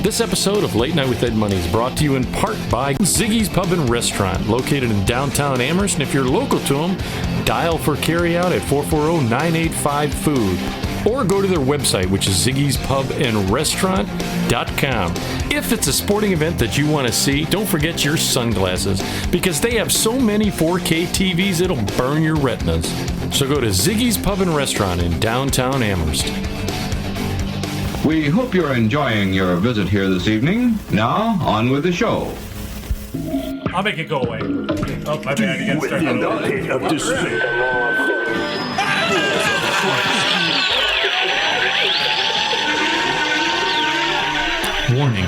This episode of Late Night with Ed Money is brought to you in part by Ziggy's Pub and Restaurant, located in downtown Amherst. And if you're local to them, dial for carryout at 440-985-FOOD. Or go to their website, which is ziggyspubandrestaurant.com. If it's a sporting event that you want to see, don't forget your sunglasses, because they have so many 4K TVs it'll burn your retinas. So go to Ziggy's Pub and Restaurant in downtown Amherst. We hope you're enjoying your visit here this evening. Now, on with the show. I'll make it go away. Oh, my bad. You gotta start that over. Of despair. Warning,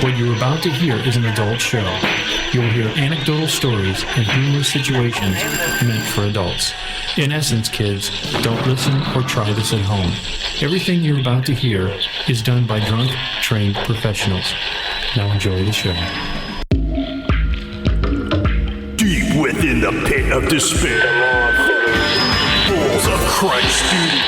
what you're about to hear is an adult show. You will hear anecdotal stories and humorous situations meant for adults. In essence, kids, don't listen or try this at home. Everything you're about to hear is done by drunk, trained professionals. Now enjoy the show. Deep within the pit of despair. Balls of Christ, dude.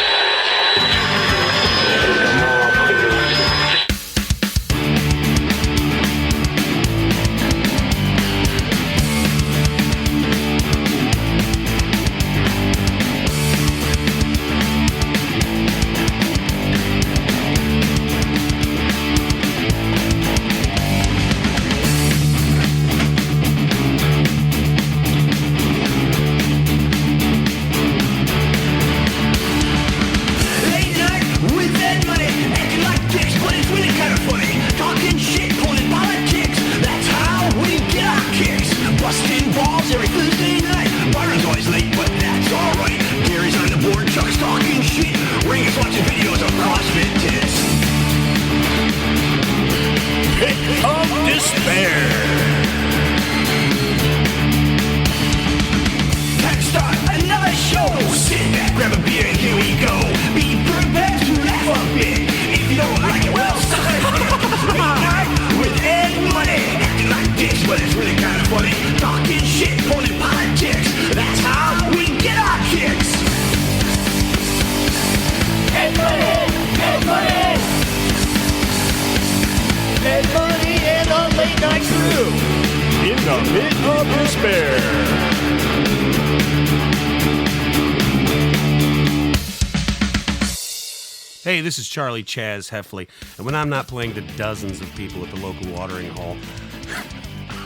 Hey, this is Charlie Chaz Heffley, and when I'm not playing to dozens of people at the local watering hole,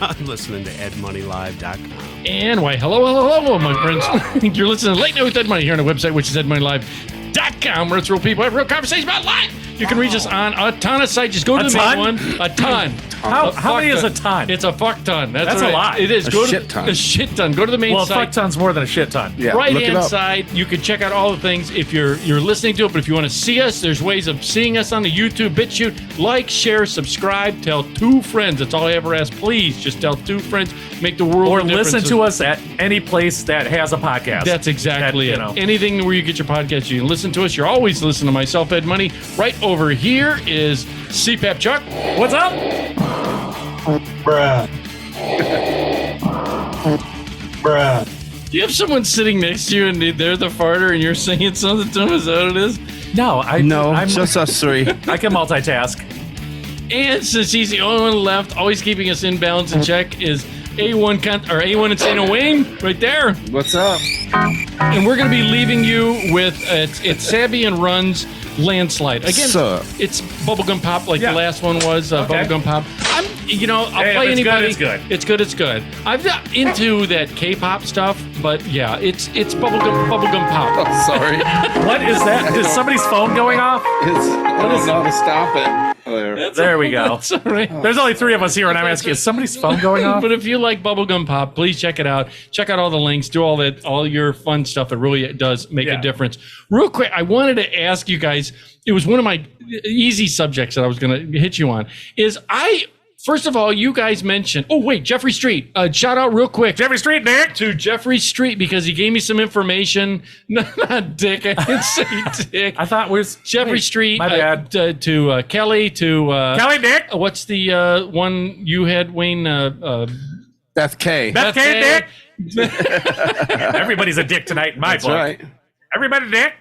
I'm listening to EdMoneyLive.com. And why, hello, my friends. You're listening to Late Night with Ed Money here on the website, which is EdMoneyLive.com, where it's real people have real conversations about life. You can reach us on a ton of sites. Just go to the main one. A ton. How many is a ton? It's a fuck ton. That's a lot. It is. A shit ton. A shit ton. Go to the main well, site. a fuck ton's more than a shit ton. Yeah, Right-hand side, you can check out all the things if you're listening to it. But if you want to see us, there's ways of seeing us on the YouTube BitChute. Like, share, subscribe, tell 2 friends. That's all I ever ask. Please, just tell 2 friends. Make the world Or a difference. listen to us at any place that has a podcast. That's exactly it. Anything where you get your podcast, you can listen to us. You're always listening to myself, Ed Money. Right over here is CPAP Chuck. What's up? Bruh. Do you have someone sitting next to you and they're the farter and you're singing something to them? Is that what it is? No, I'm just us 3. I can multitask. And since he's the only one left, always keeping us in balance and check, is A1 and St. Wayne right there. What's up? And we're going to be leaving you with it's Sabby and Run's Landslide. Again, it's Bubblegum Pop like the last one was, Bubblegum Pop. I'll play anybody. It's good. I'm not into that K-pop stuff, but yeah, it's Bubblegum Pop. Oh, sorry. What is that? Is somebody's phone going off? I don't know how to stop it. There we go. That's all right. There's only 3 of us here, and I'm asking, is somebody's phone going off? But if you like Bubblegum Pop, please check it out. Check out all the links. Do all your fun stuff. It really does make a difference. Real quick, I wanted to ask you guys. It was one of my easy subjects that I was going to hit you on. First of all, you guys mentioned, Jeffrey Street. Shout out real quick. Jeffrey Street, Nick. To Jeffrey Street, because he gave me some information. Not Dick. I didn't say Dick. I thought it was Jeffrey Street. My bad. To Kelly. Kelly, Nick. What's the one you had, Wayne? Beth K. Beth K, Nick. Everybody's a dick tonight in my That's book. right. Everybody, Nick.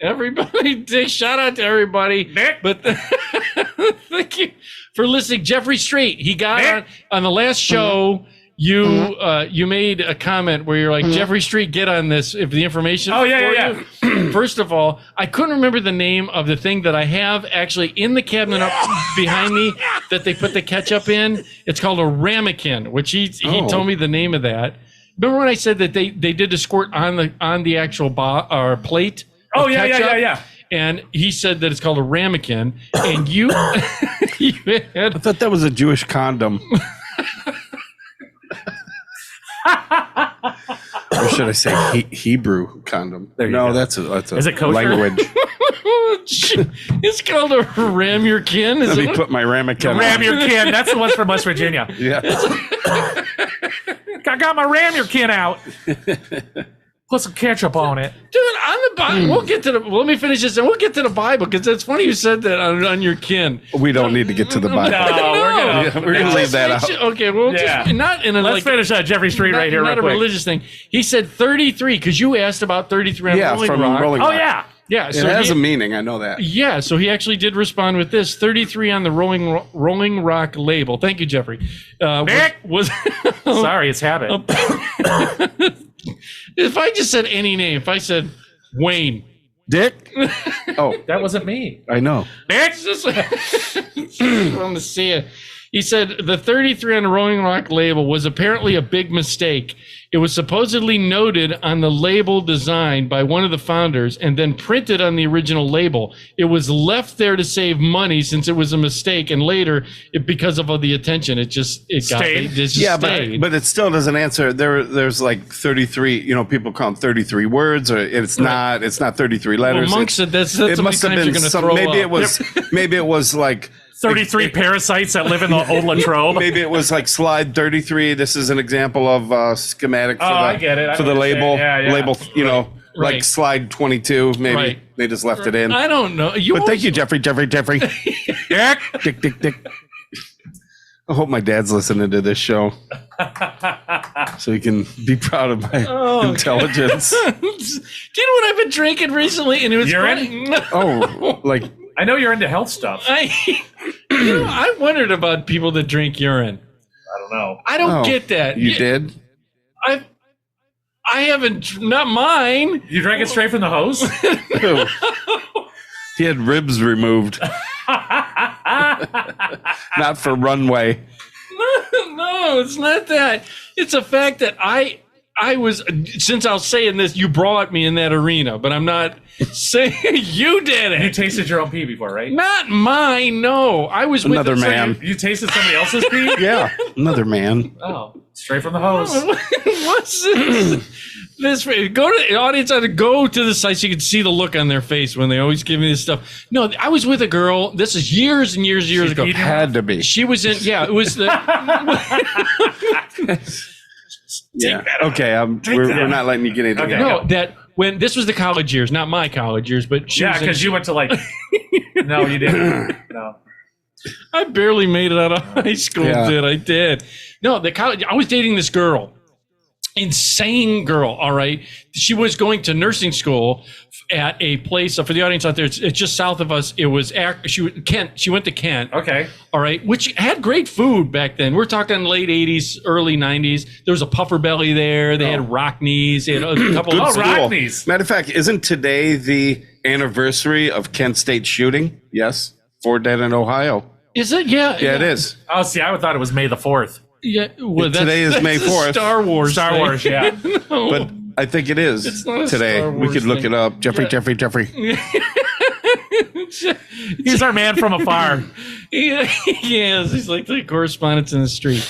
Everybody, Dick. Shout out to everybody. Nick. But Thank you for listening. Jeffrey Street, he got on the last show. You made a comment where you're like, Jeffrey Street, get on this if the information. Oh, yeah. First of all, I couldn't remember the name of the thing that I have actually in the cabinet up behind me that they put the ketchup in. It's called a ramekin, which he told me the name of that. Remember when I said that they did the squirt on the actual plate? Oh, ketchup? yeah. And he said that it's called a ramekin. And you had, I thought that was a Jewish condom. Or should I say Hebrew condom? No, that's a Is it kosher? language. It's called a ram your kin. Let me put my ramekin Ram on. your kin. That's the one from West Virginia. Yeah. I got my ram your kin out. Put some ketchup on it. Dude, on the Bible, we'll get to the. Let me finish this, and we'll get to the Bible because it's funny you said that on your kin. We don't need to get to the Bible. No, We're gonna leave that out. Okay, well, just not in a Let's finish Jeffrey Street right here, not real a quick. religious thing. He said 33 because you asked about 33 on Rolling from Rock. Rolling Oh Rock. yeah. Yeah, It has a meaning. I know that. Yeah, so he actually did respond with this 33 on the Rolling Rock label. Thank you, Jeffrey. Nick! Was Sorry, it's habit. if I just said any name, if I said Wayne, Dick? Oh, That wasn't me. I know. Nick. from the see it. He said the 33 on the Rolling Rock label was apparently a big mistake. It was supposedly noted on the label design by one of the founders and then printed on the original label. It was left there to save money since it was a mistake, and later, because of all the attention, it just Stayed. stayed. But it still doesn't answer. There's like 33. People call them 33 words, or it's not 33 letters. Well, Monk said that's how many times you're going to throw maybe up. Maybe it was like 33 parasites that live in the old Latrobe. maybe it was like slide 33. This is an example of schematic for I get it. I for the know what you're label. saying. Yeah. Label, Right. like slide 22. Maybe Right. they just left it in. I don't know. But thank you, Jeffrey. Dick. I hope my dad's listening to this show, so he can be proud of my intelligence. Do you know what I've been drinking recently? And it was Urine? Oh, like I know you're into health stuff. I wondered about people that drink urine. I don't know. I don't get that. You did? I haven't, not mine. You drank it straight from the hose? He had ribs removed. Not for runway. No, it's not that. It's a fact that I was, since I was saying this, you brought me in that arena, but I'm not saying you did You it. tasted your own pee before, right? Not mine, no. I was with Another man. You tasted somebody else's pee? Yeah, another man. Oh, straight from the hose. What's this? Go to the audience. Go to the site so you can see the look on their face when they always give me this stuff. No, I was with a girl. This is years and years ago. peed Had to be. She was in. Yeah, it was the. Yeah. Okay, we're not letting you get anything Okay. out. No, that when this was the college years, not my college years, but she Yeah, was in- because you went to like. No, you didn't. No. I barely made it out of high school. Yeah. I did. No, the college. I was dating this girl. Insane girl. All right. She was going to nursing school at a place. So for the audience out there, it's just south of us. It was Kent. She went to Kent. Okay. All right. Which had great food back then. We're talking late 80s, early 90s. There was a Puffer Belly there. They had Rockneys. They had a couple Good of school. Rockneys. Matter of fact, isn't today the anniversary of Kent State shooting? Yes. 4 dead in Ohio. Is it? Yeah. Yeah, it is. Oh, see, I thought it was May the 4th. Yeah. Well, Today is May that's a 4th. Star Wars. Star thing. Wars, yeah. No. But I think it is It's not a today. Star We Wars could look thing. it up. Jeffrey. He's our man from afar. He is. He's like the correspondence in the street.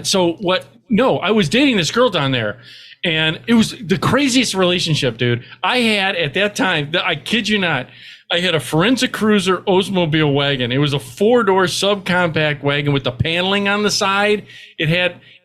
So what? No, I was dating this girl down there, and it was the craziest relationship, dude. I had at that time. I kid you not. I had a Forensic Cruiser Oldsmobile wagon. It was a 4-door subcompact wagon with the paneling on the side. It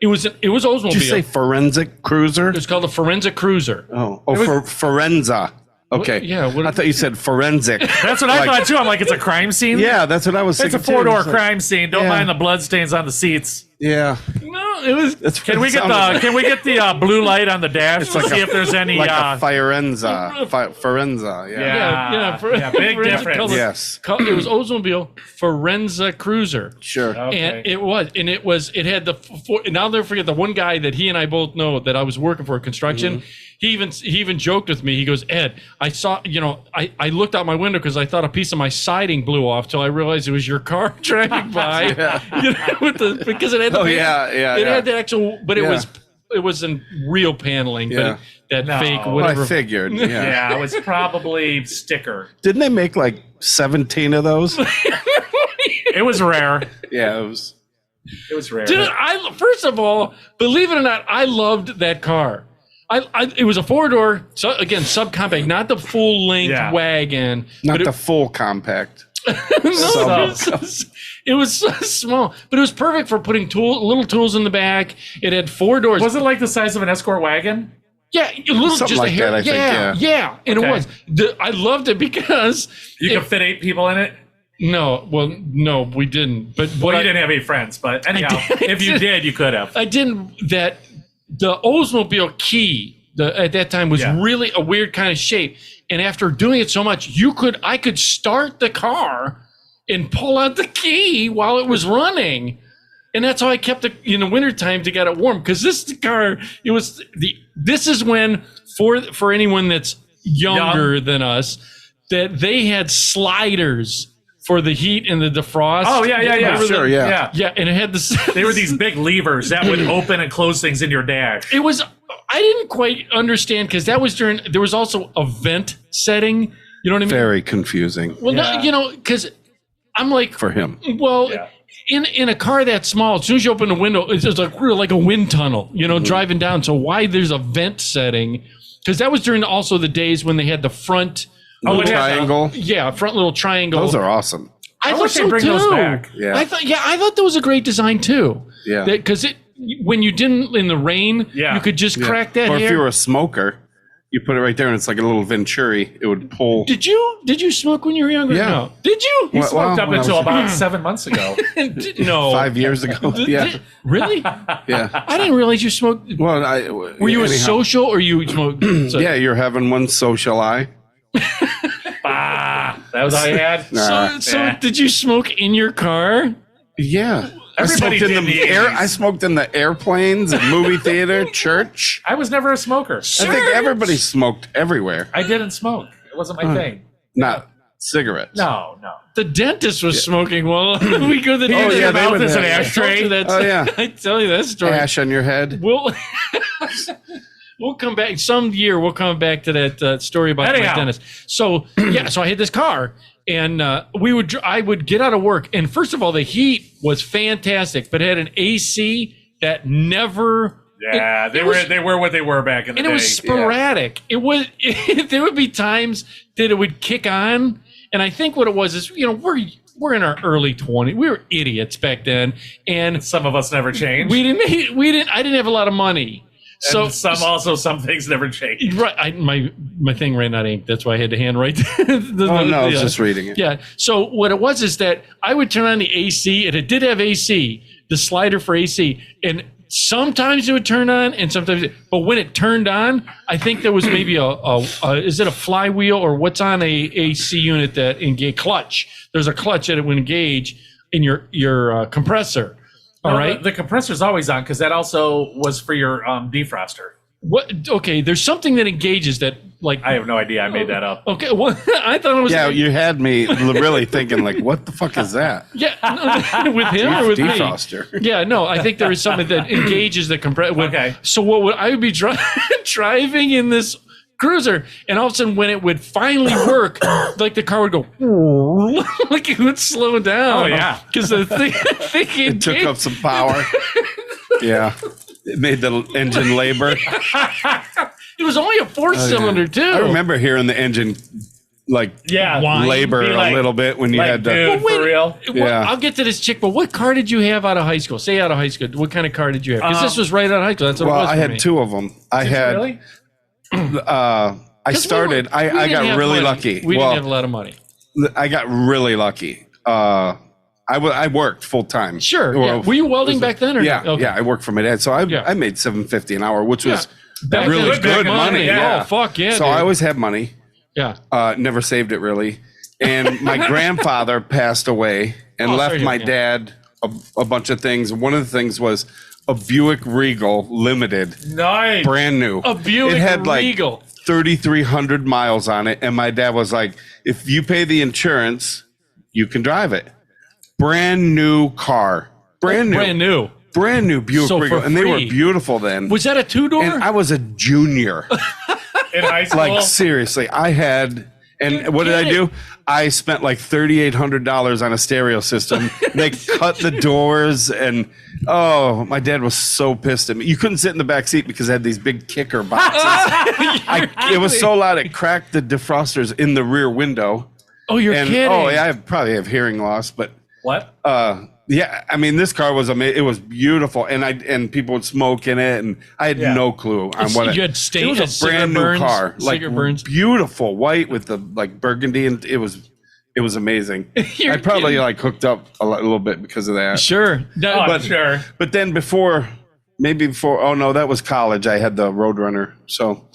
was Oldsmobile. Did you say forensic cruiser? It was called a Forensic Cruiser. Forenza. Okay. Yeah, what- I thought you said forensic. That's what I thought too. I'm like, it's a crime scene? Yeah, that's what I was It's a thinking. too. 4-door It's like- crime scene. Don't Yeah. mind the blood stains on the seats. Yeah. No, It was. Can we get the blue light on the dash to see if there's any like a Forenza. Yeah, big difference. Color. Yes. It was Oldsmobile Forenza Cruiser. Sure. And it had and I'll never forget the one guy that he and I both know that I was working for construction. Mm-hmm. He even joked with me. He goes, Ed, I saw, I looked out my window because I thought a piece of my siding blew off till I realized it was your car driving by. Because it had had the actual, but it was in real paneling, but fake whatever. I figured. Yeah. Yeah, it was probably sticker. Didn't they make like 17 of those? It was rare. Yeah, it was rare. Dude, first of all, believe it or not, I loved that car. It was a 4-door, so again, subcompact, not the full length wagon, not the full compact. It was so small, but it was perfect for putting little tools in the back. It had 4 doors. Was it like the size of an Escort wagon? Yeah, something like that. I think. Yeah, and it was. I loved it because you could fit 8 people in it. No, we didn't. But you didn't have 8 friends. But anyhow, if you did, you could have. I didn't. The Oldsmobile Key at that time was really a weird kind of shape, and after doing it so much, I could start the car and pull out the key while it was running, and that's how I kept it in the wintertime to get it warm. Because this car, this is when for anyone that's younger than us, that they had sliders for the heat and the defrost. Oh, yeah. Sure, yeah. Yeah, and it had they were these big levers that would open and close things in your dash. It was, I didn't quite understand because there was also a vent setting. You know what I mean? Very confusing. Well, no, because I'm like. For him. Well, in a car that small, as soon as you open the window, it's just like a wind tunnel, driving down. So why there's a vent setting? Because that was during also the days when they had the front. Triangle. Front little triangle. Those are awesome. I wish they'd bring those back. Yeah. I thought that was a great design too. Yeah. Because when you didn't in the rain, you could just crack that. Or hair. if you were a smoker, you put it right there, and it's like a little Venturi. It would pull. Did you smoke when you were younger? Yeah. No. Did you? You smoked up until about 7 months ago. No. 5 years ago. Yeah. Really? Yeah. I didn't realize you smoked. Well, were you a social or you smoked? Yeah, you're having one social eye. That was all you had? So did you smoke in your car? Yeah. Everybody did in the 80s. I smoked in the airplanes, and movie theater, church. I was never a smoker. I think everybody smoked everywhere. I didn't smoke. It wasn't my thing. Not cigarettes. No. The dentist was smoking while we go to the Oh, dentist. yeah, they would As an have- ashtray. Oh, yeah. I tell you that story. Ash on your head. We'll come back some year. We'll come back to that story about my dentist. So so I had this car, and I would get out of work, and first of all, the heat was fantastic, but it had an AC that never. Yeah, they were what they were back in the day. And it was sporadic. It was. There would be times that it would kick on, and I think what it was is we're in our early 20s. We were idiots back then, and some of us never changed. I didn't have a lot of money. So some things never change. Right, my thing ran out of ink. That's why I had to handwrite. I was just reading it. Yeah. So what it was is that I would turn on the AC, and it did have AC, the slider for AC, and sometimes it would turn on, and sometimes. But when it turned on, I think there was maybe is it a flywheel or what's on a AC unit that engage clutch? There's a clutch that it would engage in your compressor. All right. The compressor's always on because that also was for your defroster. What? Okay, there's something that engages that. Like I have no idea. I made that up. Okay, well, I thought it was. Yeah, you had me really thinking like, what the fuck is that? Yeah, with him or with defroster. me? Yeah, no, I think there is something that engages the compressor. Okay. So I would be driving in this cruiser, and all of a sudden, when it would finally work, like the car would go, like it would slow down. Oh yeah, because the thing it took up some power. Yeah, it made the engine labor. It was only a 4-cylinder too. I remember hearing the engine labor a little bit when you had to. Dude, for real? Yeah. I'll get to this chick, but what car did you have out of high school? Say out of high school. What kind of car did you have? Because this was right out of high school. That's what it was I for had me. 2 of them. I had. Really? I started. I got really lucky. We didn't have a lot of money. I got really lucky. I worked full time. Sure. Yeah. Were you welding back then? Or yeah, no? Okay. yeah. I worked for my dad, so I made $7.50 an hour, which was Back really then, good money. Yeah. Oh, fuck yeah. So dude. I always had money. Yeah. Never saved it really, and my grandfather passed away and left my dad a bunch of things. One of the things was a Buick Regal Limited, Nice. brand new. A Buick it had Regal. 3,300 miles on it, and my dad was like, "If you pay the insurance, you can drive it." Brand new car, brand new Buick So Regal, for and they were free. beautiful then. Was that a 2-door? And I was a junior. In high school. Like seriously, I had. And what did I do? I spent like $3,800 on a stereo system. They cut the doors, and my dad was so pissed at me. You couldn't sit in the back seat because it had these big kicker boxes. It was so loud it cracked the defrosters in the rear window. Oh, you're kidding. Oh, yeah, I probably have hearing loss, but What? yeah, I mean, this car was amazing. It was beautiful, and people would smoke in it, and I had no clue on what you it. had stain, It was a brand new car, like burns. beautiful white with the like burgundy, and it was amazing. I probably like hooked up a little bit because of that. Sure. No, Oh, sure. But then before. Oh no, that was college. I had the Roadrunner, so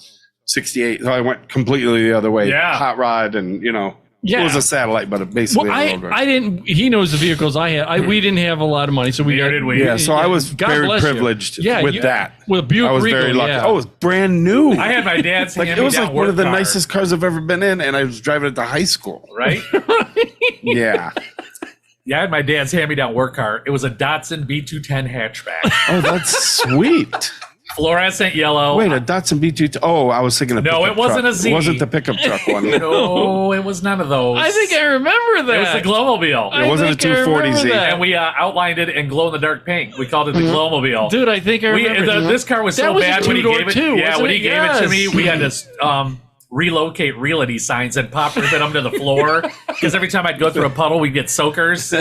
68. So I went completely the other way. Yeah. Hot rod, and Yeah. it was a satellite, but basically Well, a Roadrunner. I didn't. He knows the vehicles I had. We didn't have a lot of money, so we Neither got. did we. Yeah, so I was God very bless you. privileged Yeah, with that. With a Buick I was Regal, very lucky. yeah. Oh, it was brand new. I had my dad's like it was like hand-me-down one of the work car, nicest cars I've ever been in, and I was driving it to high school. Right? Yeah. Yeah, I had my dad's hand-me-down work car. It was a Datsun B210 hatchback. Oh, that's sweet. Fluorescent yellow. Wait, a Datsun B2. Oh, I was thinking of No, pickup it wasn't truck. a Z. It wasn't the pickup truck one. No, it was none of those. I think I remember that. It was the Glowmobile. It wasn't a think I remember 240Z. that. And we outlined it in glow-in-the-dark pink. We called it the Glowmobile. Dude, I think I remember. This car was That so was a bad when he two-door gave it. too, Yeah, wasn't when it? he gave it to me, Yes. we had to relocate realty signs and pop ribbon them to the floor because every time I'd go through a puddle, we'd get soakers.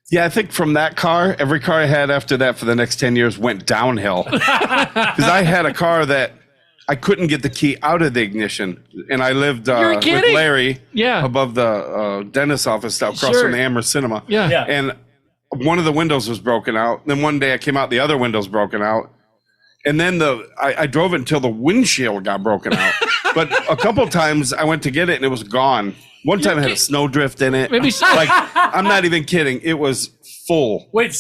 Yeah, I think from that car, every car I had after that for the next 10 years went downhill. Because I had a car that I couldn't get the key out of the ignition. And I lived with kidding. Larry Yeah. above the dentist office across Sure. from the Amherst Cinema. Yeah. Yeah. And one of the windows was broken out. Then one day I came out, the other window's broken out. And then I drove it until the windshield got broken out. But a couple of times I went to get it and it was gone. One time it had a snowdrift in it. Maybe so. Like, I'm not even kidding. It was full Wait, of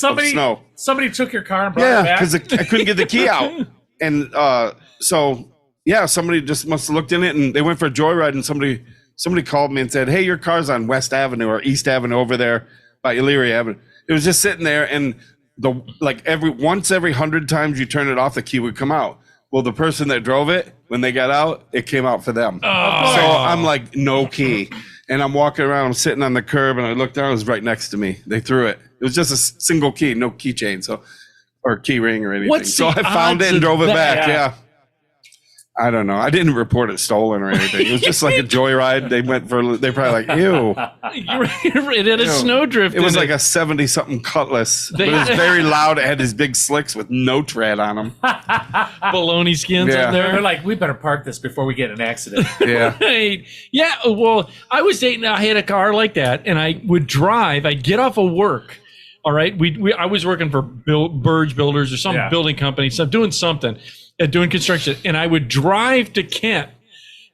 somebody took your car and brought yeah, it back? because I couldn't get the key out. And so, yeah, somebody just must have looked in it and they went for a joyride and somebody called me and said, hey, your car's on West Avenue or East Avenue over there by Elyria Avenue. It was just sitting there and every 100 times you turn it off, the key would come out. Well, the person that drove it, when they got out, it came out for them. So I'm like, no key. And I'm walking around, I'm sitting on the curb, and I look down, it was right next to me. They threw it. It was just a single key, no keychain, or key ring or anything. What's So the I found odds it and drove of it that? back. Yeah. I don't know. I didn't report it stolen or anything. It was just like a joyride. They probably like, ew. It had a Ew. snowdrift. It was in like a 70-something Cutlass. But it was They- very loud. It had these big slicks with no tread on them. baloney skins Yeah. up They're there. like, we better park this before we get in an accident. Yeah. Right. Yeah. Well, I was dating. I had a car like that, and I would drive. I'd get off of work. All right. I was working for Burge Builders or some Yeah. building company. So I'm doing something, doing construction, and I would drive to Kent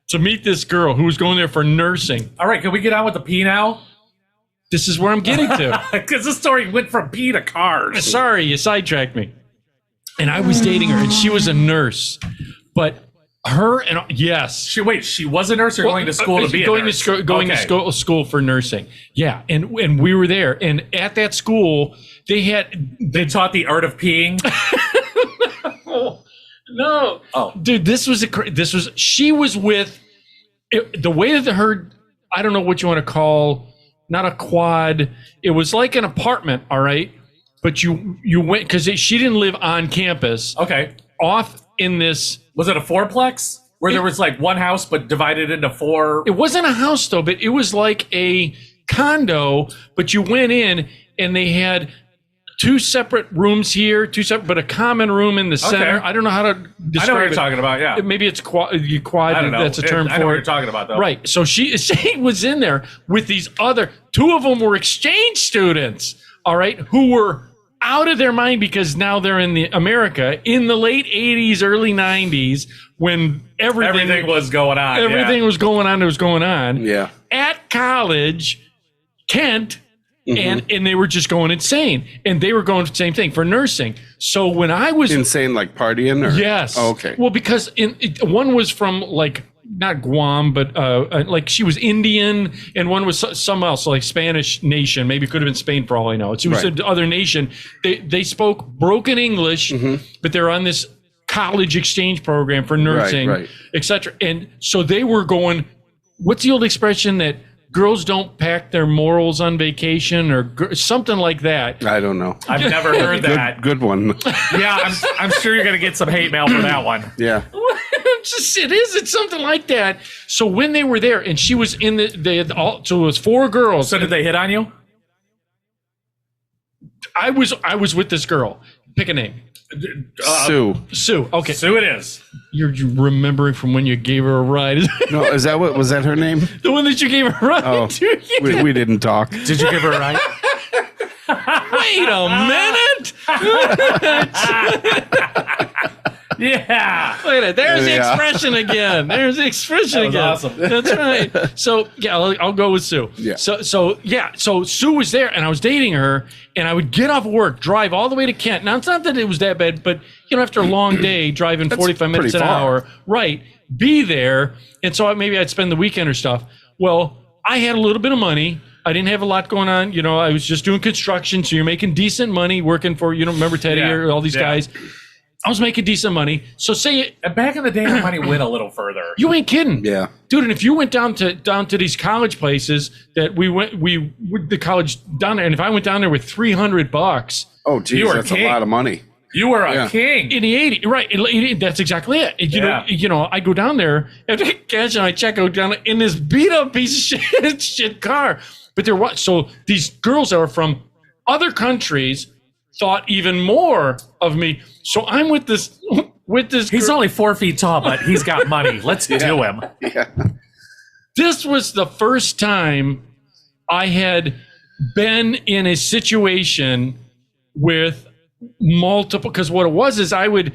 to meet this girl who was going there for nursing. All right, can we get on with the pee now? This is where I'm getting to. Because this story went from pee to cars. Sorry, you sidetracked me. And I was dating her, and she was a nurse, but her and yes. She was a nurse or going to school to be going a nurse? going Okay. to school for nursing. Yeah, and we were there, and at that school They taught the art of peeing. no, Oh. dude, she was with the way that her, I don't know what you want to call, not a quad. It was like an apartment, all right, but you went because she didn't live on campus. Okay. Off in this. Was it a fourplex? Where there was like one house but divided into four? It wasn't a house though, but it was like a condo, but you went in and they had 2 separate rooms here, but a common room in the center. I don't know how to describe I know what you're talking about, yeah. Maybe it's quad. I don't know. That's a term for it. I know what you're talking about, though. Right. So she was in there with these other, 2 of them were exchange students, all right, who were out of their mind because now they're in America in the late 80s, early 90s when everything was going on. Everything was going on that was going on. Yeah. At college, Kent, and they were just going insane. And they were going the same thing for nursing. So when I was Insane, like partying? Or? Yes. Oh, okay. Well, because one was from like not Guam, but like she was Indian, and one was some else, like Spanish nation. Maybe it could have been Spain for all I know. She was Right. another nation. They spoke broken English, but they're on this college exchange program for nursing, Right. etc. And so they were going. What's the old expression that girls don't pack their morals on vacation, or something like that? I don't know. I've never heard that. Good one. Yeah, I'm sure you're going to get some hate mail for that one. Yeah. It's something like that. So when they were there, and she was in so it was 4 girls. So did they hit on you? I was with this girl. Pick a name. Sue. Okay. Sue it is. You're remembering from when you gave her a ride. No, was that her name? The one that you gave her a ride Oh, to? we didn't talk. Did you give her a ride? Wait a minute. Yeah. Look at it. There's the Yeah. expression again. There's the expression That was again. awesome. That's right. So yeah, I'll go with Sue. Yeah. So Sue was there, and I was dating her, and I would get off work, drive all the way to Kent. Now it's not that it was that bad, but after a long day, driving 45 minutes pretty an far. hour, right? Be there, and so maybe I'd spend the weekend or stuff. Well, I had a little bit of money. I didn't have a lot going on. I was just doing construction, so you're making decent money working for remember Teddy or all these guys. I was making decent money. So And back in the day, the money went a little further. you ain't kidding. Yeah. Dude, and if you went down to these college places that we went the college down there, and if I went down there with $300, Oh, geez, You were that's king. a lot of money. You were a Yeah. king. in the 80s, right? That's exactly it. I go down there and cash and I check out down in this beat up piece of shit car. But there was so these girls that were from other countries thought even more of me. So I'm with this. He's only 4 feet tall, but he's got money. Let's do him. Yeah. This was the first time I had been in a situation with multiple, because what it was is I would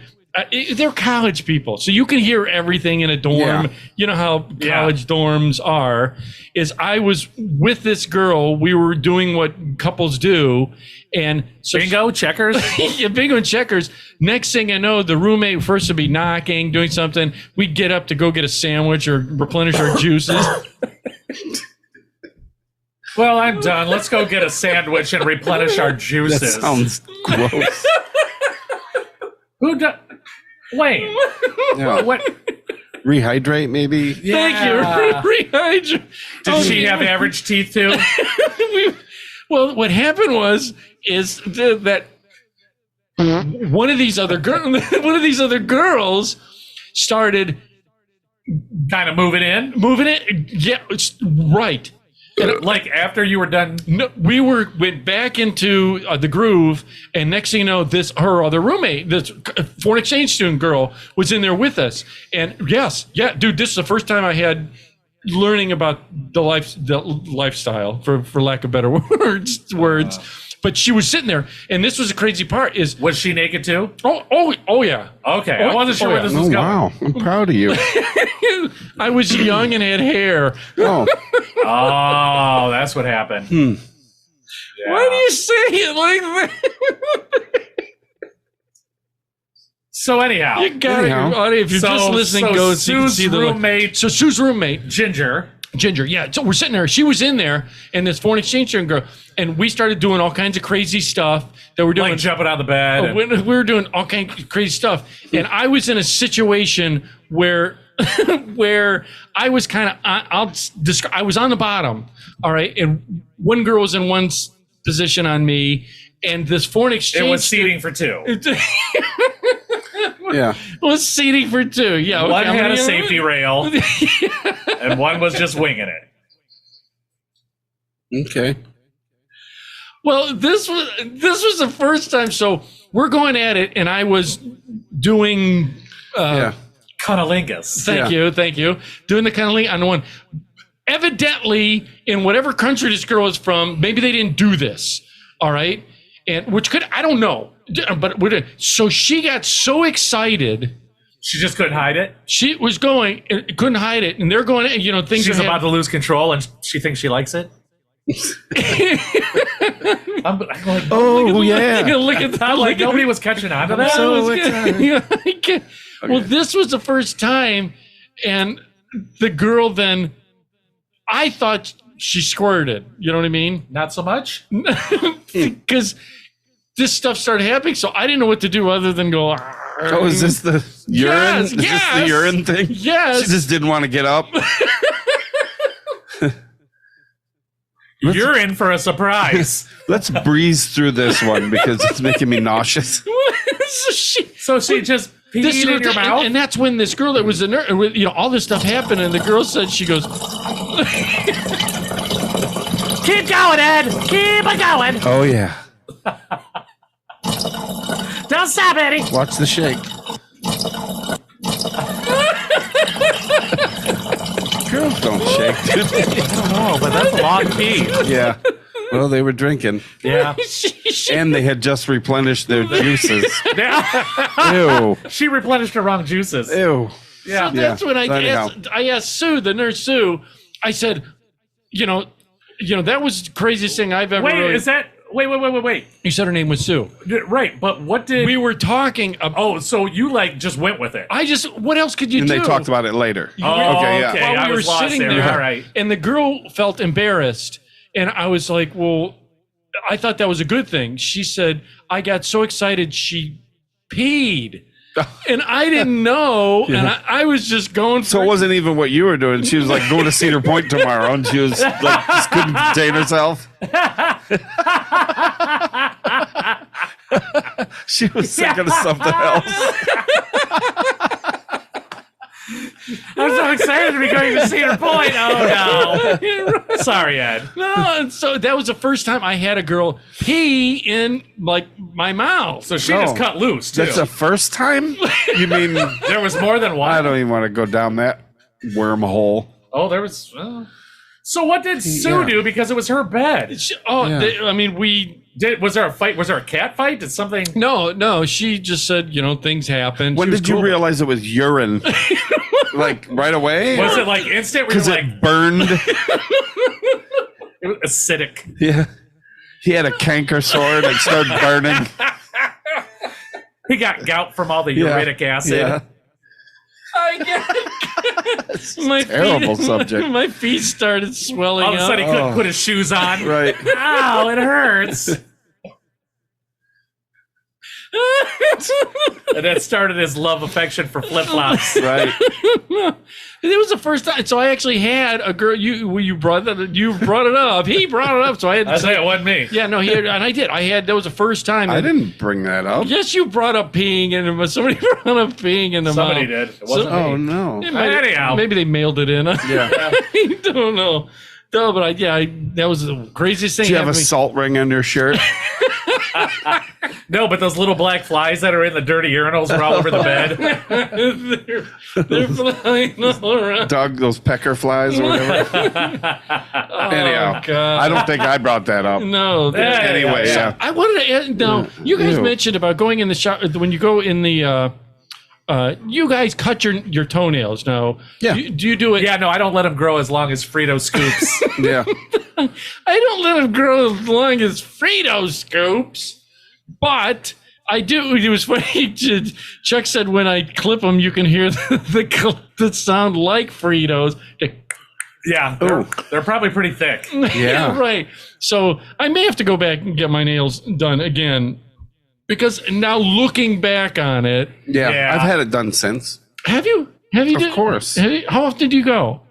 they're college people, so you can hear everything in a dorm. Yeah. You know how college dorms are. Is I was with this girl, we were doing what couples do, and so Bingo, checkers. yeah, bingo and checkers. Next thing I know, the roommate first would be knocking, doing something. We'd get up to go get a sandwich or replenish our juices. Well, I'm done. Let's go get a sandwich and replenish our That juices. sounds gross. Who does? Wait. Yeah. What? Rehydrate, maybe? Thank you. Rehydrate. Did she have average teeth too? Well, what happened is that one of these other girls started Kind of moving in. moving it. Yeah, it's right. And Like after you were done. no, we went back into the groove, and next thing you know, her other roommate, this foreign exchange student girl, was in there with us. And dude, this is the first time I had learning about the lifestyle, for lack of better words. But she was sitting there, and this was the crazy part: is Was she naked too? oh yeah. Okay, I wasn't sure where this was Oh, going. wow. I'm proud of you. I was young and had hair. Oh, Oh, that's what happened. Yeah. Why do you say it like that? So anyhow, You got Anyhow. it. If you're just listening, go see, Sue's see the roommate So Sue's roommate, Ginger. Ginger. Yeah. So we're sitting there. She was in there, and this foreign exchange student girl, and we started doing all kinds of crazy stuff that we're doing. Like jumping out of the bed. and- We were doing all kinds of crazy stuff, and I was in a situation where where I was kind of I was on the bottom, all right, and one girl was in one position on me, and this foreign exchange it was seating for two. yeah. was seating for two. Yeah, okay, One I'm had gonna- a safety rail, and one was just winging it. Okay. Well, this was the first time. So we're going at it, and I was doing cunnilingus. Thank you. Doing the cunnilingus on the one. Evidently, in whatever country this girl is from, maybe they didn't do this. All right, and which could I don't know, but so she got so excited. She just couldn't hide it. She was going, couldn't hide it, and they're going. Things. She's about to lose control, and she thinks she likes it. I'm like, look at that! Like nobody was catching on to that. Well, this was the first time, and the girl then, I thought she squirted. You know what I mean? Not so much, because this stuff started happening, so I didn't know what to do other than go. Oh, is this the urine? Yes, is this the urine thing? Yes. She just didn't want to get up. You're in for a surprise. Let's breeze through this one because it's making me nauseous. So she just peed in your mouth? And that's when this girl that was a nurse, all this stuff happened, and the girl said, she goes, keep going, Ed. Keep it going. Oh, yeah. Don't stop, Eddie. Watch the shake. Girls don't shake. I don't know, but that's a long pee. Yeah. Well, they were drinking. Yeah. And they had just replenished their juices. Yeah. Ew. She replenished her wrong juices. Ew. Yeah. So that's when So I asked Sue, the nurse Sue, I said, that was the craziest thing I've ever Wait, is that... Wait. You said her name was Sue. Right, but what did... We were talking about... Oh, so you, just went with it. What else could you do? And they talked about it later. Oh, okay, yeah. While I we were was lost sitting there. there, All right. and the girl felt embarrassed, and I was like, well, I thought that was a good thing. She said, I got so excited she peed. And I didn't know, and I was just going for So it wasn't even what you were doing. She was like going to Cedar Point tomorrow, and she was like, just couldn't contain herself. She was thinking of something else. I'm so excited to be going to Cedar Point. Oh, no. Sorry, Ed. No, and so that was the first time I had a girl pee in, my mouth. So she just cut loose, too. That's the first time? You mean... There was more than one? I don't even want to go down that wormhole. Oh, there was... So what did Sue do? Because it was her bed. Was there a fight? Was there a cat fight? Did something... No, she just said, things happened. When did you realize it was urine? Right away? Was it instant? Because it burned? It was acidic. Yeah. He had a canker sore that started burning. He got gout from all the uric acid. Yeah. My terrible subject. My feet started swelling All of a sudden, he couldn't put his shoes on. Right. Ow, it hurts. And that started his love affection for flip-flops. Right. It was the first time. So I actually had a girl. You brought it up. He brought it up. So I had to I say it wasn't me. Yeah, no, and I did. That was the first time. I didn't bring that up. Yes, you brought up peeing in the. Somebody brought up peeing in the mouth. Somebody did. It wasn't me. Oh, no. Anyhow, maybe they mailed it in. Yeah. I don't know. No, but that was the craziest thing. Did you have a salt ring on your shirt? No, but those little black flies that are in the dirty urinals were all over the bed. they're flying all around. Doug, those pecker flies or whatever. Anyhow, God. I don't think I brought that up. No. Anyway, yeah. I wanted to add, now, you guys mentioned about going in the shower, when you go in the, you guys cut your toenails now. Yeah. Do you do it? Yeah, no, I don't let them grow as long as Frito scoops. Yeah. I don't let them grow as long as Frito scoops, but I do. It was funny. Chuck said when I clip them, you can hear the sound like Fritos. Yeah, they're probably pretty thick. Yeah. Right. So I may have to go back and get my nails done again, because now looking back on it. Yeah. I've had it done since. Have you? Of course. How often do you go?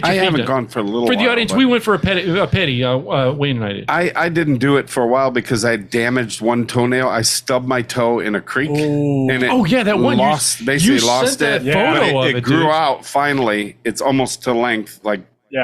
I haven't gone for a little while. For the audience, we went for a petty, Wayne and I did. I didn't do it for a while because I damaged one toenail. I stubbed my toe in a creek. And it that one. lost you it. Sent that photo but of it grew out finally. It's almost to length.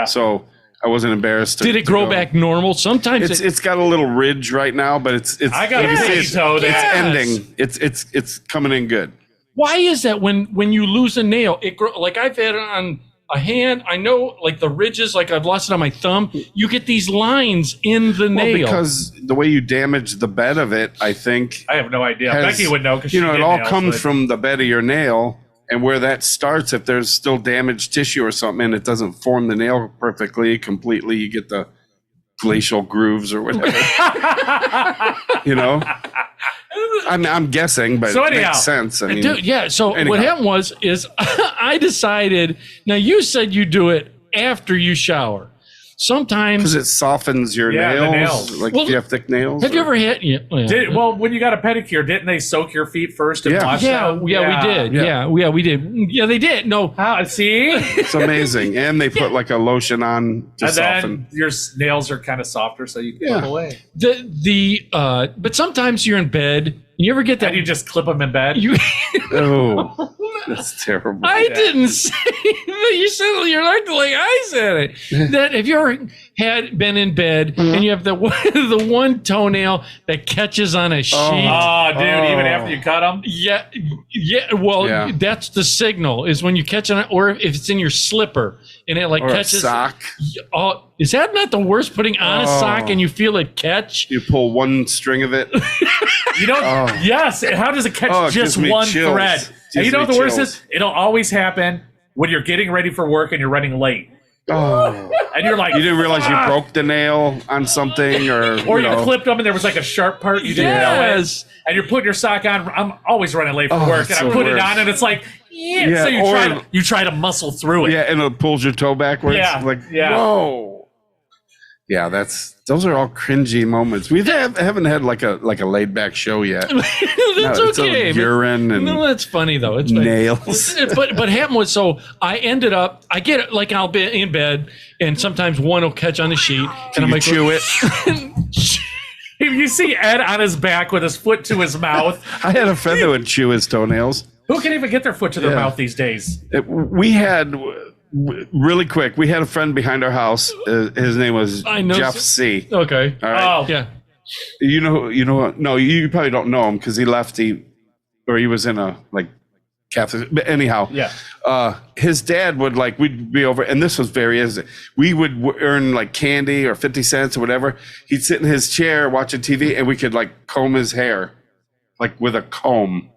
So I wasn't embarrassed. Did it grow back normal? Sometimes it's got a little ridge right now, but it's I got you a see baby it's toe that- ending. It's coming in good. Why is that when you lose a nail, it grow like I've had it on a hand? I know like the ridges, like I've lost it on my thumb. You get these lines in the nail. Because the way you damage the bed of it, I think. I have no idea. has- Becky would know because it all comes from the bed of your nail, and where that starts. If there's still damaged tissue or something, and it doesn't form the nail perfectly, completely, you get the glacial grooves or whatever. I'm guessing, but So it anyhow, makes sense. I mean, Dude, yeah. So anyhow. what happened is I decided. Now you said you do it after you shower. Sometimes because it softens your Yeah, the nails. nails. Like Well, if you have thick nails. have you ever had? Yeah, Well, when you got a pedicure, didn't they soak your feet first and Yeah. wash yeah, them? we did. Yeah, we did. Yeah, they did. No, See? It's amazing, and they put like a lotion on to And soften. then your nails are kind of softer, so you can Yeah. clip away. but sometimes you're in bed. You ever get that? And you just clip them in bed. You, Oh, that's terrible. I didn't say that. You said you're acting like I said it. That if you ever had been in bed and you have the the one toenail that catches on a sheet. Oh, dude, even after you cut them? Yeah. Well, Yeah. that's the signal is when you catch on it, or if it's in your slipper and it like Or a catches. sock. Oh, is that not the worst? Putting on a sock and you feel it catch. You pull one string of it. You know, yes. How does it catch Oh, it just gives me one chills. thread? And you Gives know what me the worst chills. is? It'll always happen when you're getting ready for work and you're running late. Oh, And you're like, you didn't realize you "Fuck." broke the nail on something, or Or you know. clipped them and there was like a sharp part you didn't know it. Yes. And you're putting your sock on. I'm always running late for Oh, work, it's and I the put it worst. on, and it's like, Yeah, so or- you try to muscle through it. Yeah, and it pulls your toe backwards. Yeah, Like, yeah. whoa. Yeah, those are all cringy moments. We haven't had like a laid back show yet. That's it's okay. all urine and No, that's funny though. It's funny. nails. but happened was, so I ended up, I get it, like I'll be in bed and sometimes one will catch on the sheet and I'm You like, chew it. If you see Ed on his back with his foot to his mouth, I had a friend that would chew his toenails. who can even get their foot to their Yeah. mouth these days? We had really quick. We had a friend behind our house. His name was I know Jeff C. okay. All right. Oh, Yeah. You know. No, you probably don't know him because he left. He was in a like Catholic. But anyhow, yeah. his dad would like, we'd be over, and this was very easy. We would earn like candy or 50 cents or whatever. He'd sit in his chair watching TV, and we could like comb his hair, like with a comb.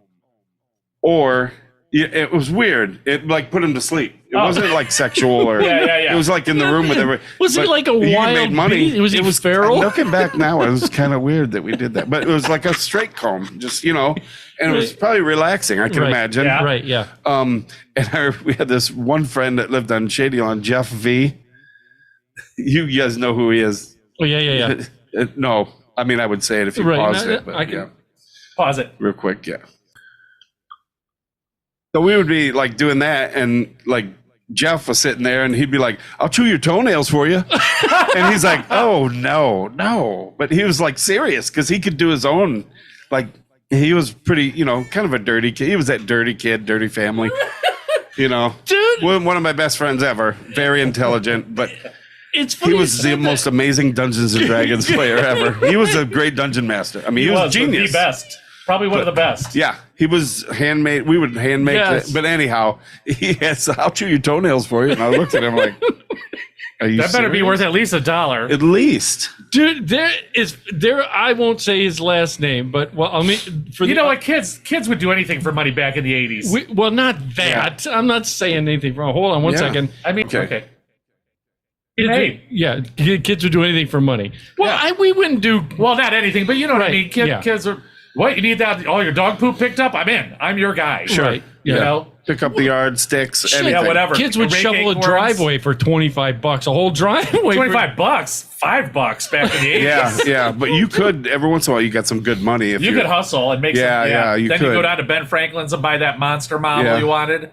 Or it was weird. It like put him to sleep. It wasn't like sexual or Yeah. It was like in the room with everybody. Was he But like a you wild made money? beast? Was he feral? Looking back now, it was kind of weird that we did that, but it was like a straight comb, just and it was probably relaxing. I can Right. imagine. Yeah. Right. Yeah. We had this one friend that lived on Shady Lawn, Jeff V. You guys know who he is? Oh yeah. No, I mean I would say it if you Right, paused no, it, but I can- yeah, Pause it. real quick, yeah. So we would be like doing that, and like Jeff was sitting there, and he'd be like, "I'll chew your toenails for you," and he's like, "Oh no!" But he was like serious because he could do his own. Like he was pretty, kind of a dirty kid. He was that dirty kid, dirty family, Dude. One of my best friends ever. Very intelligent, but It's funny. he you was said the that. most amazing Dungeons and Dragons player ever. He was a great dungeon master. I mean, he was a genius. The best. Probably one of the best. Yeah, he was handmade. We would handmade Yes. it. But anyhow, he had, I'll chew your toenails for you. And I looked at him like, are you That better be serious? worth at least $1. At least. Dude, I won't say his last name, but I mean, You know what? Kids would do anything for money back in the 80s. Well, not that. I'm not saying anything wrong. Hold on one Yeah. second. I mean, Okay. okay. Hey. Yeah, kids would do anything for money. Well, Yeah. we wouldn't do. Well, not anything, but you know what I Right, mean. yeah. Kids are. What, you need that? All your dog poop picked up? I'm in. I'm your guy. Right. You Yeah. know? Pick up the yardsticks. Shit, Anything. Yeah, whatever. Kids would Rake shovel a acorns. driveway for $25. A whole driveway. $25, $5 back in the 80s. Yeah, yeah. But you could, every once in a while, you got some good money. If You could hustle and make Yeah, some. yeah, you then you could. go down to Ben Franklin's and buy that monster model Yeah. you wanted.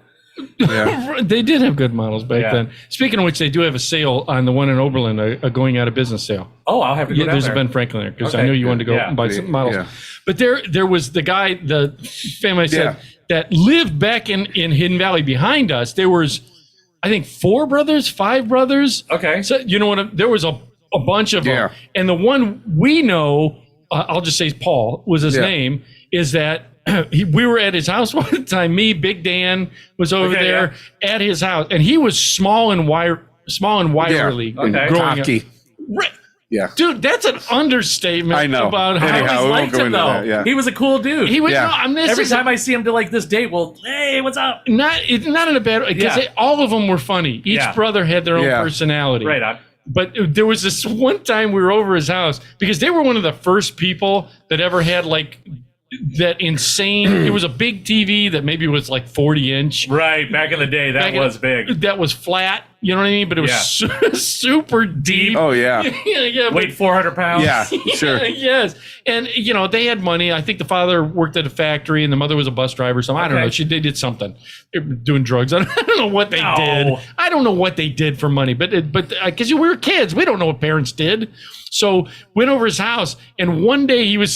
Yeah. They did have good models back Yeah. then. Speaking of which, they do have a sale on the one in Oberlin, a going out of business sale. Oh, I'll have to go Yeah, down there's there. a Ben Franklin there because I Okay, know you wanted to go yeah. and buy some models. Yeah. But there was the guy, the family I said, Yeah. that lived back in Hidden Valley behind us. There was, I think 4 brothers, 5 brothers. Okay. So you know what? There was a bunch of Yeah. them, and the one we know, I'll just say Paul was his name. Is that we were at his house one time. Me, Big Dan was over there at his house, and he was small and wiry. Okay. Growing up. Cocky. Right. Yeah. Dude, that's an understatement. I know. About how Anyhow, I we always won't liked go him into though. that, yeah. He was a cool dude. he was. Yeah. No, I'm this Every is time I see him to like this date, well, hey, what's up? not in a bad way because Yeah. all of them were funny. Each Yeah. brother had their own Yeah. personality. Right on. But there was this one time we were over his house because they were one of the first people that ever had like that insane. It was a big TV that maybe was like 40-inch. Right. Back in the day, that was big. That was flat. You know what I mean? But it was super deep. Oh yeah. yeah. Weighed 400 pounds. Yeah. Sure. Yes. And, you know, they had money. I think the father worked at a factory and the mother was a bus driver. So I don't know. They did something. They were doing drugs. I don't know what they did. I don't know what they did for money. But because we were kids, we don't know what parents did. So went over his house, and one day he was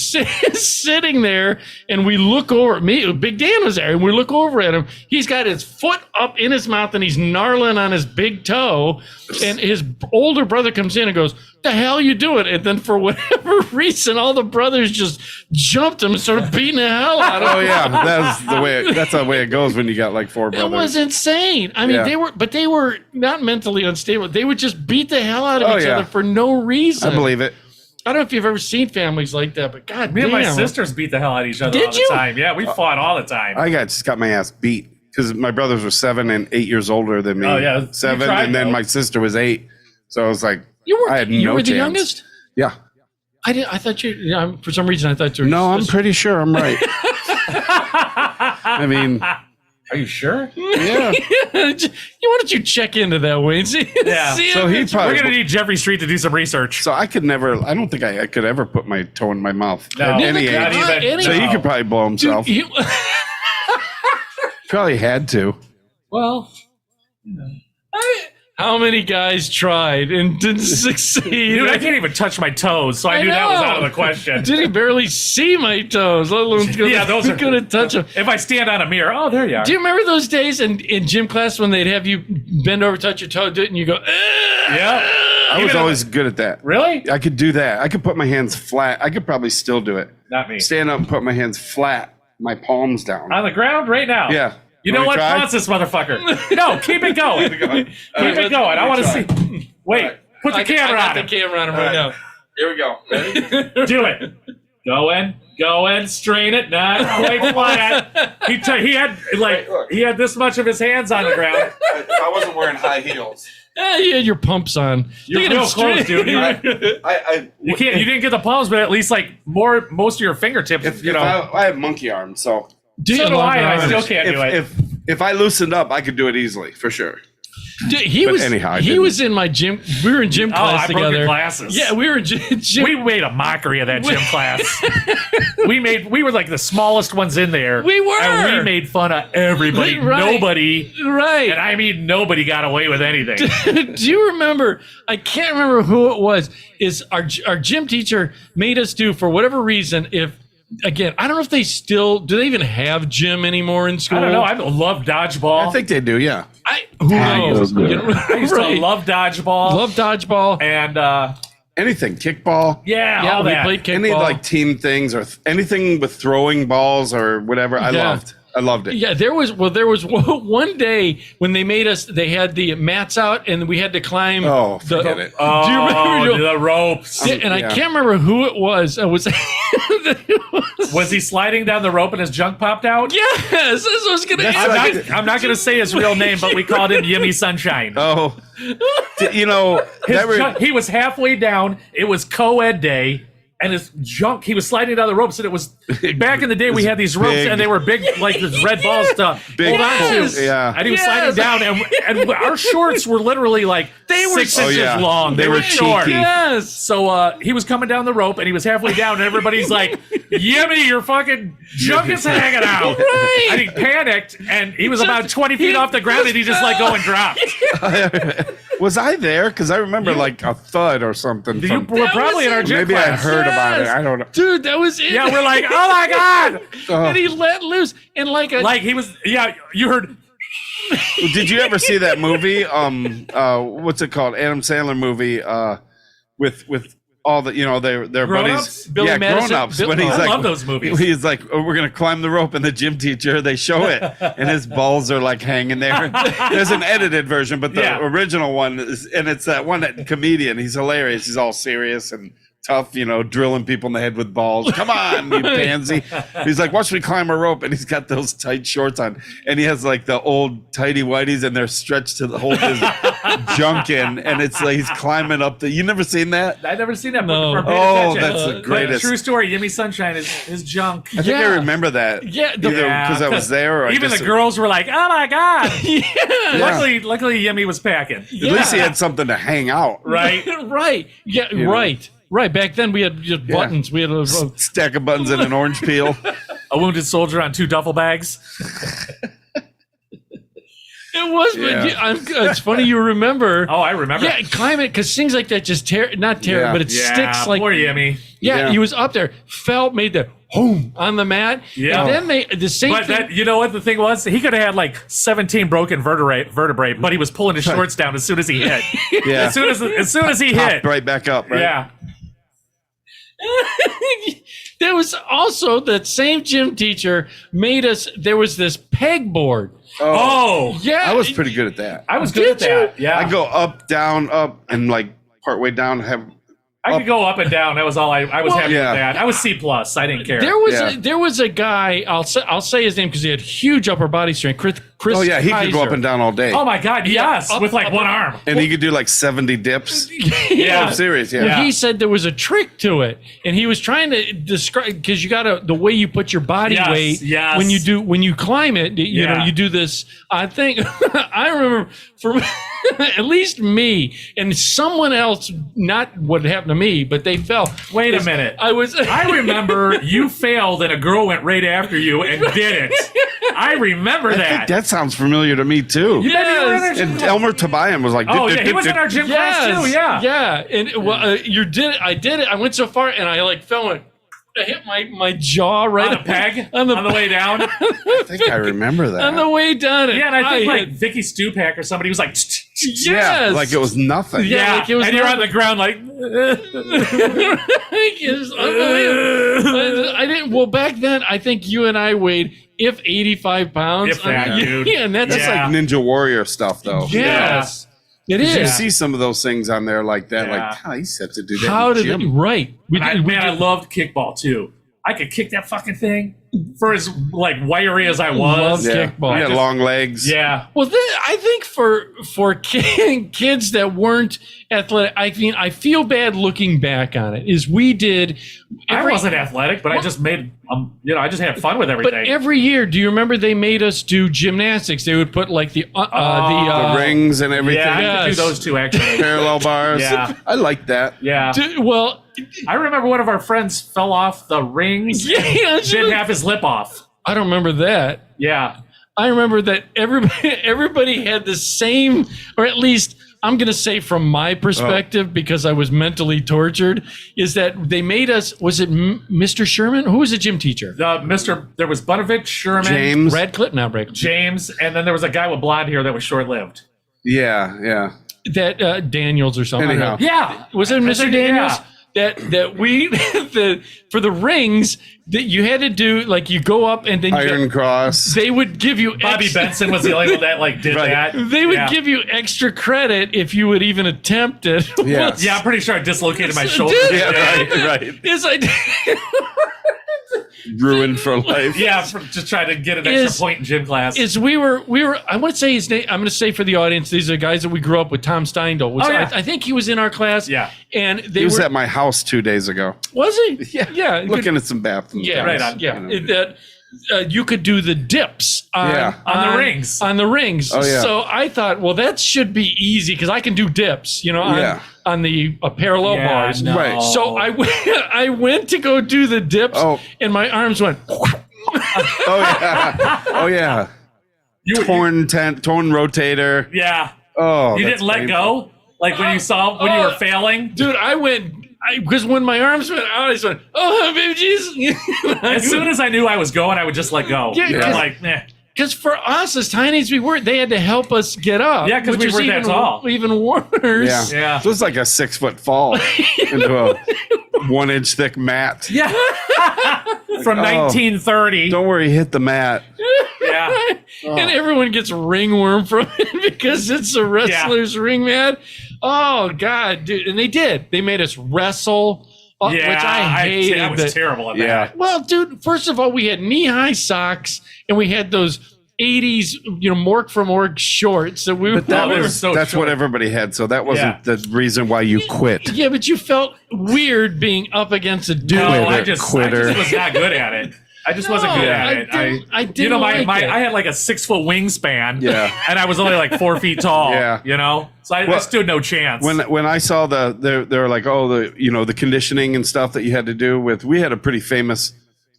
sitting there, and we look over. Big Dan was there, and we look over at him. He's got his foot up in his mouth, and he's gnarling on his big toe. And his older brother comes in and goes, "The hell you doing?" And then for whatever reason, all the brothers just jumped him and started beating the hell out of him. Oh yeah. That's the way it goes when you got like 4 brothers. It was insane. I mean, Yeah. they were not mentally unstable. They would just beat the hell out of each yeah. other for no reason. I believe it. I don't know if you've ever seen families like that, but God Me damn. and my sisters beat the hell out of each other Did all the you? time. Yeah, we fought all the time. I just got my ass beat because my brothers were 7 and 8 years older than me. Oh, yeah. You 7, tried, and then though. my sister was 8. So I was like, I had you no were the chance. youngest? Yeah. I thought you, for some reason, I thought you were. No, I'm pretty sure I'm right. I mean, Are you sure? yeah. Why don't you check into that, Wayne? See, Yeah. see So if he it's- probably. We're going to need Jeffrey Street to do some research. So I could never. I don't think I could ever put my toe in my mouth No, at any not age. even. So he could probably blow himself. Dude, Probably had to. Well, how many guys tried and didn't succeed? dude, I can't even touch my toes, so I I knew that was know. out of the question. Did he barely see my toes? Let alone Yeah, those are couldn't touch them. If I stand on a mirror, oh, there you are. Do you remember those days in gym class when they'd have you bend over, touch your toe, do it, and you go, Yeah. I was always good at that. Really? I could do that. I could put my hands flat. I could probably still do it. Not me. Stand up and put my hands flat, my palms down. On the ground right now. Yeah. You know Want what? me to try? Pause this motherfucker. No, keep it going. Keep it going. I want to see. Wait, put the camera I on got him. the camera on him right now. Here we go. Ready? Do it. Go in, strain it, not lay flat. He had this much of his hands on the ground. I wasn't wearing high heels. You had your pumps on. You're Look at real him close, straight. dude. You didn't get the palms, but at least like most of your fingertips. I have monkey arms, so Dude, So do I, and I long still arms. can't do it. if I loosened up, I could do it easily for sure. Dude, he But was anyhow, I he didn't. was in my gym. We were in gym class I broke together. your glasses. Yeah, we were in gym. We made a mockery of that gym class. We were like the smallest ones in there. We were. And we made fun of everybody. Right. Nobody, right. and I mean nobody got away with anything. Do you remember? I can't remember who it was. Is our gym teacher made us do for whatever reason? Again, I don't know if they still do. They even have gym anymore in school? I don't know. I love dodgeball. I think they do. Yeah. Who knows? You know, I used right. to love dodgeball. Love dodgeball. And Anything, kickball. yeah, Yeah, all we that. played kickball. Any like team things or anything with throwing balls or whatever. I Yeah. loved it. Yeah, there was one day when they made us. They had the mats out, and we had to climb. Oh, forget it. Oh, Do you remember? the ropes? And I yeah. can't remember who it was. It was. Was he sliding down the rope and his junk popped out? Yes, that's what I was gonna. I'm not going to say his real name, but we called him Yimmy Sunshine. Oh, you know He was halfway down. It was co-ed day, and his junk. He was sliding down the ropes, and it was back in the day. We had these ropes, big. and they were big, like this red ball stuff. Big Hold on poles, to. yeah. And he was Yes. sliding down, and our shorts were literally like They were 6 inches yeah. long. They were short. cheeky. Yes. So he was coming down the rope, and he was halfway down, and everybody's like, "Yimmy, your fucking junk is hanging out!" Right. And he panicked, and he was about 20 feet off the ground, and he just let go and dropped. was I there? Because I remember like a thud or something. You from- were probably in our gym maybe I class. heard about it. Yes. I don't know. Dude, that was it. Yeah, we're like, "Oh my god!" and he let loose and like a Like he was, yeah. You heard, Did you ever see that movie? What's it called? Adam Sandler movie. With all the their Grown-ups? buddies. Billy Madison? Grown Ups. When he's I like, love those movies. He's like, oh, we're gonna climb the rope, and the gym teacher they show it, and his balls are like hanging there. There's an edited version, but the original one is, and it's that one that comedian. He's hilarious. He's all serious and tough, drilling people in the head with balls. Come on, you pansy. He's like, watch me climb a rope, and he's got those tight shorts on, and he has like the old tighty whities, and they're stretched to hold his junk in, and it's like he's climbing up the. You never seen that? I've never seen that. No. Oh, that's the But greatest. true story. Yimmy Sunshine is junk. I think I remember that. Yeah, either because I was there, or I even guess the girls were like, "Oh my god!" Yeah. Luckily, Yimmy was packing. At least he had something to hang out. Right. Right. Yeah. Right. Back then we had just buttons. We had a Stack of buttons and an orange peel. A wounded soldier on 2 duffel bags. It was, but it's funny you remember. Oh, I remember. Yeah, climate, because things like that just tear, not tear, Yeah. but it sticks like. Poor Yimmy. Yeah, he was up there, fell, made the home on the mat. Yeah. And then the same But thing. that, you know what the thing was? He could have had like 17 broken vertebrae, but he was pulling his shorts down as soon as he hit. Yeah. As soon as he Popped hit. right back up. Right? Yeah. There was also that same gym teacher made us. There was this pegboard. Oh, Yeah, I was pretty good at that. I was good at Did that. Yeah. I go up, down, up, and like partway down have. I could go up and down. That was all I was happy yeah. with that. I was C+. I didn't care. There was a guy. I'll say his name because he had huge upper body strength. Chris. Oh yeah, he could go Kaiser. up and down all day. Oh my God, yes, up- with like up- one arm. And he could do like 70 dips. Yeah. I'm serious. Yeah. Yeah. He said there was a trick to it, and he was trying to describe because you got to the way you put your body Yes, weight yes. when you climb it. You know, Yeah. you do this. I think I remember from at least me and someone else. Not what happened to me, but they fell. Wait a minute. I I remember you failed and a girl went right after you and did it. I remember I think that. that sounds familiar to me too. Yes. And Elmer Tabayan was like, Oh yeah, he was in our gym class too. Yeah. Yeah, and well, you did it. I did it. I went so far, and I like fell. And I hit my jaw right On the peg on the way down. I think I remember that. on the way down. Yeah, and I think like hit- Vicky Stupak or somebody was like, yes, Yeah, like it was nothing. Yeah. like it was and you're on nothing. the ground like, It was unbelievable. I didn't. Well, back then, I think you and I weighed 85 pounds. If that, dude. Yeah, and that's That's Yeah. like Ninja Warrior stuff, though. yes, it You is. see some of those things on there like that. Yeah. Like, God, I used to have to do that. How in the did it? gym. Right. We I did- loved kickball too. I could kick that fucking thing for as like wiry as I was. Love kickball. You had long legs. Yeah. Well, I think for kids that weren't athletic, I mean, I feel bad looking back on it. Is we did. I wasn't athletic, but I just made, I just had fun with everything. But every year, do you remember they made us do gymnastics? They would put like the The rings and everything. yeah, I could do yes. those two actually. Parallel bars. Yeah. I like that. Yeah. well, I remember one of our friends fell off the rings. yeah, Didn't have his lip off. I don't remember that. Yeah. I remember that everybody had the same, or at least I'm going to say from my perspective, because I was mentally tortured, is that they made us, was it Mr. Sherman? Who was the gym teacher? There was Bunovich, Sherman, James. Radcliffe? Now, Radcliffe. James, and then there was a guy with blonde hair that was short-lived. Yeah. That Daniels or something. Anyhow. Yeah. Was it I Mr. think- Daniels? yeah. That we for the rings that you had to do, like you go up and then Iron Cross. they would give you Bobby extra, Benson was the only one that like did Right. that. They would Yeah. give you extra credit if you would even attempt it. Yeah. Yeah, I'm pretty sure I dislocated my shoulder. Did- Right. Yes, I did. Ruined for life. Yeah, for just trying to get an extra Is- point in gym class. Is we were I want to say his name. I'm going to say for the audience, these are guys that we grew up with. Tom Steindl was. Oh, yeah. I think he was in our class. Yeah. and they He was were. at my house 2 days ago. Was he? Yeah. Looking at some bathrooms. Yeah, Right on. Yeah, You know. that you could do the dips on, Yeah. On the rings. On the rings. Oh, yeah. So I thought, well, that should be easy because I can do dips, Yeah. on the parallel Yeah, bars. no. Right. So I went to go do the dips, Oh. and my arms went. Oh yeah. Torn rotator. Yeah. Oh. You that's didn't let painful. go? Like when you were failing? Dude, I went because when my arms went out, I just went, oh, baby Jesus. As soon as I knew I was going, I would just let go. Yeah, I'm like, because for us, as tiny as we were, they had to help us get up. Yeah, 'cause which we is weren't that tall. Even worse. Yeah. So it was like a 6-foot fall into a 1-inch thick mat. Yeah. From 1930. Don't worry, hit the mat. Yeah. And everyone gets ringworm from it because it's a wrestler's ring mat. Oh God, dude! And they did. They made us wrestle, which I hated. I was terrible at that. Well, dude, first of all, we had knee-high socks and we had those 80s, Mork from Org shorts that we But that they were was so that's short. what everybody had. So that wasn't the reason why you quit. Yeah, but you felt weird being up against a dude. No, I Quitter. just was not good at it. I just wasn't good at it. I didn't like it. I had like a 6-foot wingspan. Yeah. And I was only like 4 feet tall. Yeah. So I stood no chance. When I saw they were like, the conditioning and stuff that you had to do with. We had a pretty famous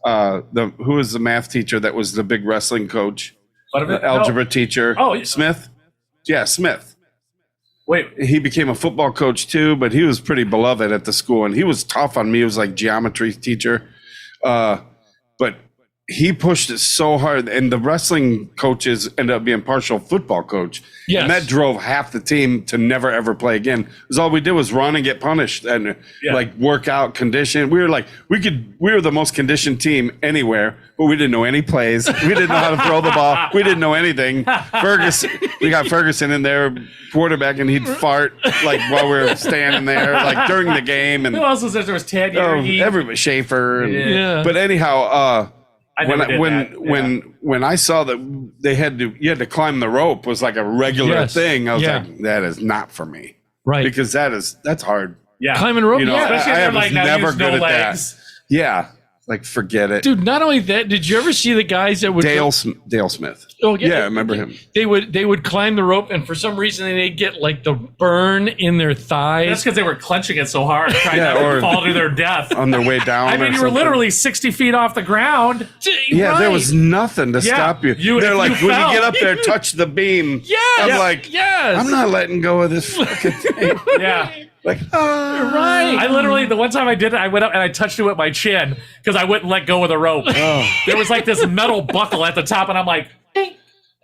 who was the math teacher that was the big wrestling coach, the algebra teacher. Oh, Smith. Yeah, Smith. Wait. He became a football coach too, but he was pretty beloved at the school, and he was tough on me. He was like geometry teacher, but he pushed it so hard, and the wrestling coaches ended up being partial football coach. Yes. And that drove half the team to never ever play again. Because all we did was run and get punished and like work out, condition. We were the most conditioned team anywhere, but we didn't know any plays. We didn't know how to throw the ball. We didn't know anything. We got Ferguson in there, quarterback, and he'd fart like while we were standing there, like during the game. And who else was there? There was Ted Yergy. everybody, Schaefer. Yeah. But anyhow, when when I saw that you had to climb the rope was like a regular thing, I was like, that is not for me, Right. Because that's hard. Yeah. Climbing rope. Especially I if was like now never use good no at legs. that. Yeah, like forget it. Dude, not only that, did you ever see the guys that would Dale Smith. Oh Yeah, I remember him. They would climb the rope, and for some reason they'd get like the burn in their thighs. That's because they were clenching it so hard, trying not or to fall to their death. On their way down. I mean, you were literally 60 feet off the ground. Yeah, there was nothing to stop you. They're if like, you when fell- you get up there, touch the beam. I'm like, I'm not letting go of this fucking thing. Yeah. Like, right. I literally, the one time I did it, I went up and I touched it with my chin because I wouldn't let go of the rope. There was like this metal buckle at the top, and I'm like, "Hey."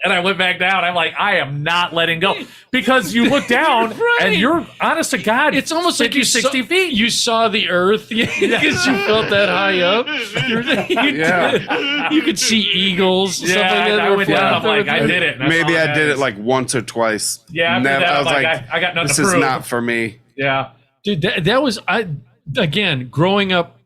And I went back down. I'm like, I am not letting go. Because you look down and you're, honest to God, It's almost like 60 feet. You saw the earth because you felt that high up. You could see eagles. Stuff like that. I went down. I'm like, I did it. and that's maybe all I that did is. it like once or twice. Yeah, after that, I I'm was like, like, I got nothing this to is prove. not for me. Yeah. Dude, that was again growing up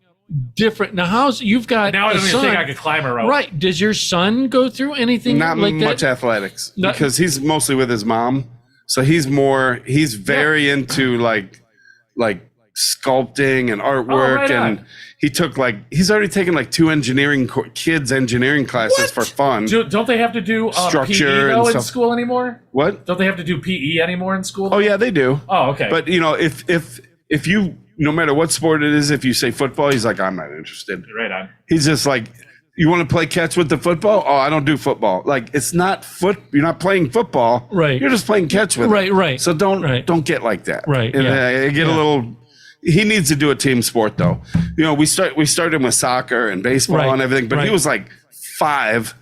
different. Now, you've got Now I a don't even son, think I could climb a rope. right? Does your son go through anything Not like much that? athletics Not- because he's mostly with his mom. So he's very into like sculpting and artwork. right on. And he's already taken like 2 kids engineering classes for fun. Don't they have to do Structure PE and though in stuff. school anymore? What? Don't they have to do PE anymore in school? Oh yeah, they do. Oh, okay. But if you, no matter what sport it is, if you say football, he's like, I'm not interested. right on. He's just like, you want to play catch with the football? Oh, I don't do football. Like it's not you're not playing football. Right. You're just playing catch with it. Right. So don't get like that. Right, And yeah. I get a little. He needs to do a team sport though. We started with soccer and baseball Right, and everything, but he right. was like 5,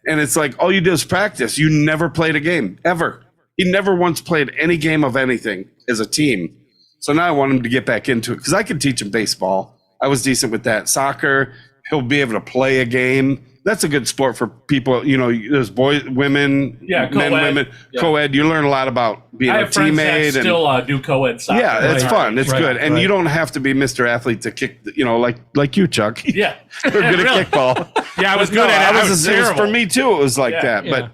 and it's like all you do is practice. You never played a game ever. He never once played any game of anything as a team. So now I want him to get back into it because I could teach him baseball. I was decent with that. Soccer, he'll be able to play a game. That's a good sport for people. There's boys, women, men, co-ed. women, Yeah. co-ed. You learn a lot about being I a have friends that teammate. still do co-ed soccer. Yeah, it's Right. fun. It's Right. good. And you don't have to be Mr. Athlete to kick, like you, Chuck. Yeah. We're good Really? at kickball. Yeah, I was No, good at it. I I was it was terrible. for me too. It was like Yeah. that. Yeah. But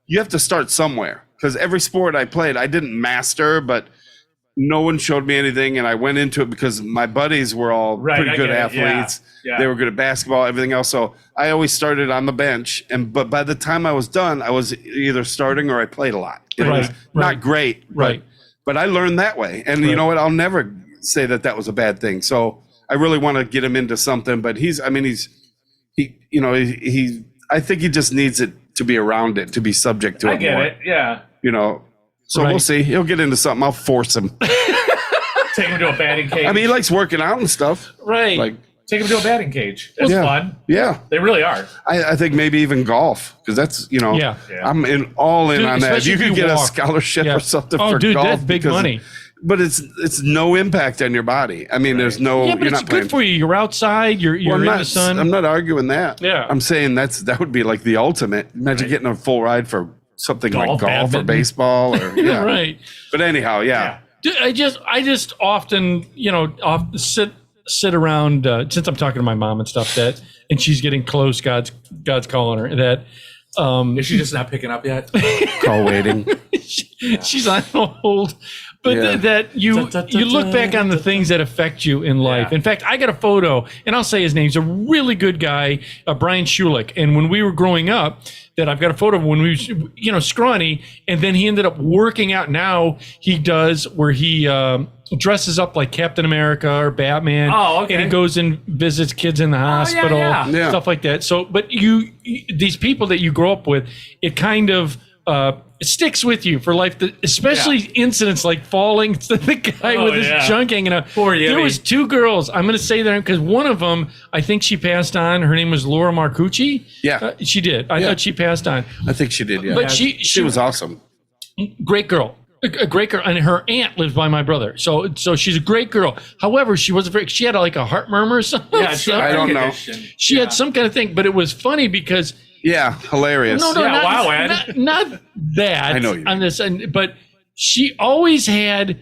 you have to start somewhere because every sport I played, I didn't master, but no one showed me anything. And I went into it because my buddies were all Right, pretty I good get it. Yeah. athletes. Yeah. They were good at basketball, everything else. So I always started on the bench. But by the time I was done, I was either starting or I played a lot. It Right, was right. not great. Right. But I learned that way. And you know what? I'll never say that was a bad thing. So I really want to get him into something. But I think he just needs it to be around it, to be subject to it I get more. it. Yeah. So Right. we'll see. He'll get into something. I'll force him. Take him to a batting cage. I mean, he likes working out and stuff. Right. Like, Take them to a batting cage. It's fun. Yeah. They really are. I think maybe even golf, because that's, Yeah. I'm all in Dude, on that. If especially you if could you get a walk. scholarship Yeah. or something Oh, for dude, golf. that's big because- money. But it's no impact on your body. I mean, there's no. Yeah, but you're it's not playing. good for you. You're outside. You're Well, in the sun. I'm not arguing that. Yeah. I'm saying that would be like the ultimate. Imagine getting a full ride for something like golf or badminton. baseball or yeah. Right. But anyhow, yeah. Dude, I just often, sit around since I'm talking to my mom and stuff and she's getting close. God's calling her that. Is she just not picking up yet? Call waiting. She's on hold. But Yeah. that you look back on the things that affect you in life. Yeah. In fact, I got a photo, and I'll say his name. He's a really good guy, Brian Schulich. And when we were growing up, that I've got a photo of when we was, scrawny, and then he ended up working out. Now he does where he dresses up like Captain America or Batman. Oh, okay. And he goes and visits kids in the hospital, Yeah. stuff like that. So, but these people that you grow up with, it kind of it sticks with you for life, especially incidents like falling to the guy with his junk hanging out. Poor Yemi. There was 2 girls. I'm going to say that because one of them, I think she passed on. Her name was Laura Marcucci. Yeah. She did. I thought she passed on. I think she did. Yeah. But she was awesome. great girl. A great girl, and her aunt lives by my brother, so she's a great girl. However, she wasn't very. She had like a heart murmur or something. Yeah, she I don't know. She had some kind of thing, but it was funny because Yeah, hilarious. no, Yeah, not, wow, Ed. not that. I know you on this, but she always had.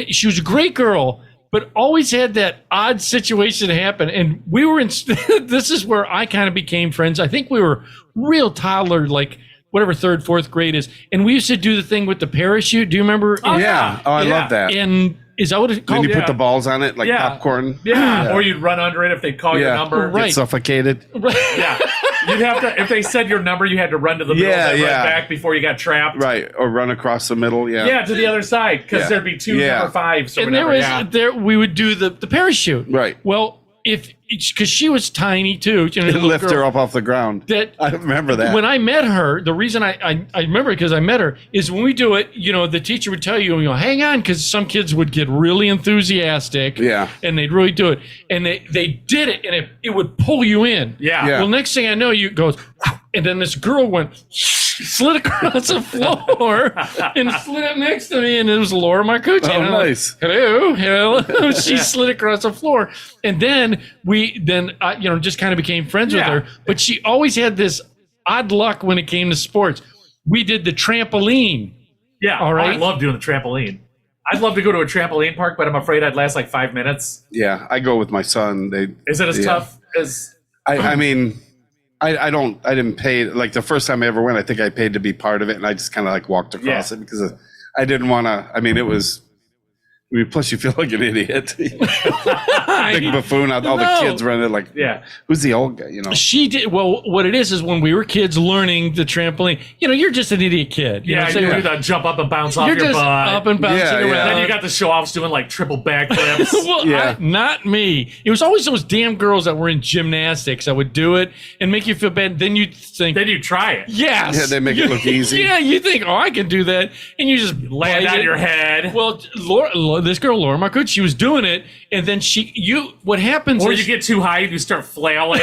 She was a great girl, but always had that odd situation happen. And we were in. This is where I kind of became friends. I think we were real toddler, like whatever 3rd, 4th grade is, and we used to do the thing with the parachute. Do you remember? Yeah. Oh, I love that. And is that what it's Then called? you put the balls on it like Yeah. popcorn. Yeah. Or you'd run under it if they call your Yeah. number. Right. Get suffocated. Yeah. You'd have to, if they said your number, you had to run to the middle Yeah, and then yeah. run back before you got trapped. Right. Or run across the middle. Yeah. Yeah, to the other side, because Yeah. there'd be 2 Yeah. number 5s or And whatever. there we would do the parachute. Right. Well, because she was tiny too, It lift her up off the ground. That I remember that. when I met her, the reason I remember because I met her is when we do it, the teacher would tell you, hang on, because some kids would get really enthusiastic. Yeah. And they'd really do it. And they did it, and it would pull you in. Yeah. Yeah. Well, next thing I know, you goes, and then this girl slid across the floor and slid up next to me, and it was Laura Marcucci. Oh, And I'm like, nice. hello. She slid across the floor, and then just kind of became friends with Yeah. her. But she always had this odd luck when it came to sports. We did the trampoline. Yeah. All right. I love doing the trampoline. I'd love to go to a trampoline park, but I'm afraid I'd last like 5 minutes. Yeah. I go with my son. Is it as Yeah. tough as... I mean, I didn't pay, like the first time I ever went, I think I paid to be part of it, and I just kind of like walked across it because I didn't want to, it was, plus you feel like an idiot. Big buffoon, all the No. kids running like, Yeah. who's the old guy, She did. Well, what it is when we were kids learning the trampoline, you're just an idiot kid. Yeah, so you do the jump up and bounce off you're your just butt. up and bouncing Yeah, yeah. around. Then you got the show-offs doing like triple backflips. Well, Yeah. not me. It was always those damn girls that were in gymnastics that would do it and make you feel bad. Then you think, Then you try it. yes. Yeah, they make it look easy. Yeah, you think, I can do that. And you just Land bite on it. your head. Well, this girl, Laura Marcucci, she was doing it. And then what happens Or is you get too high and you start flailing.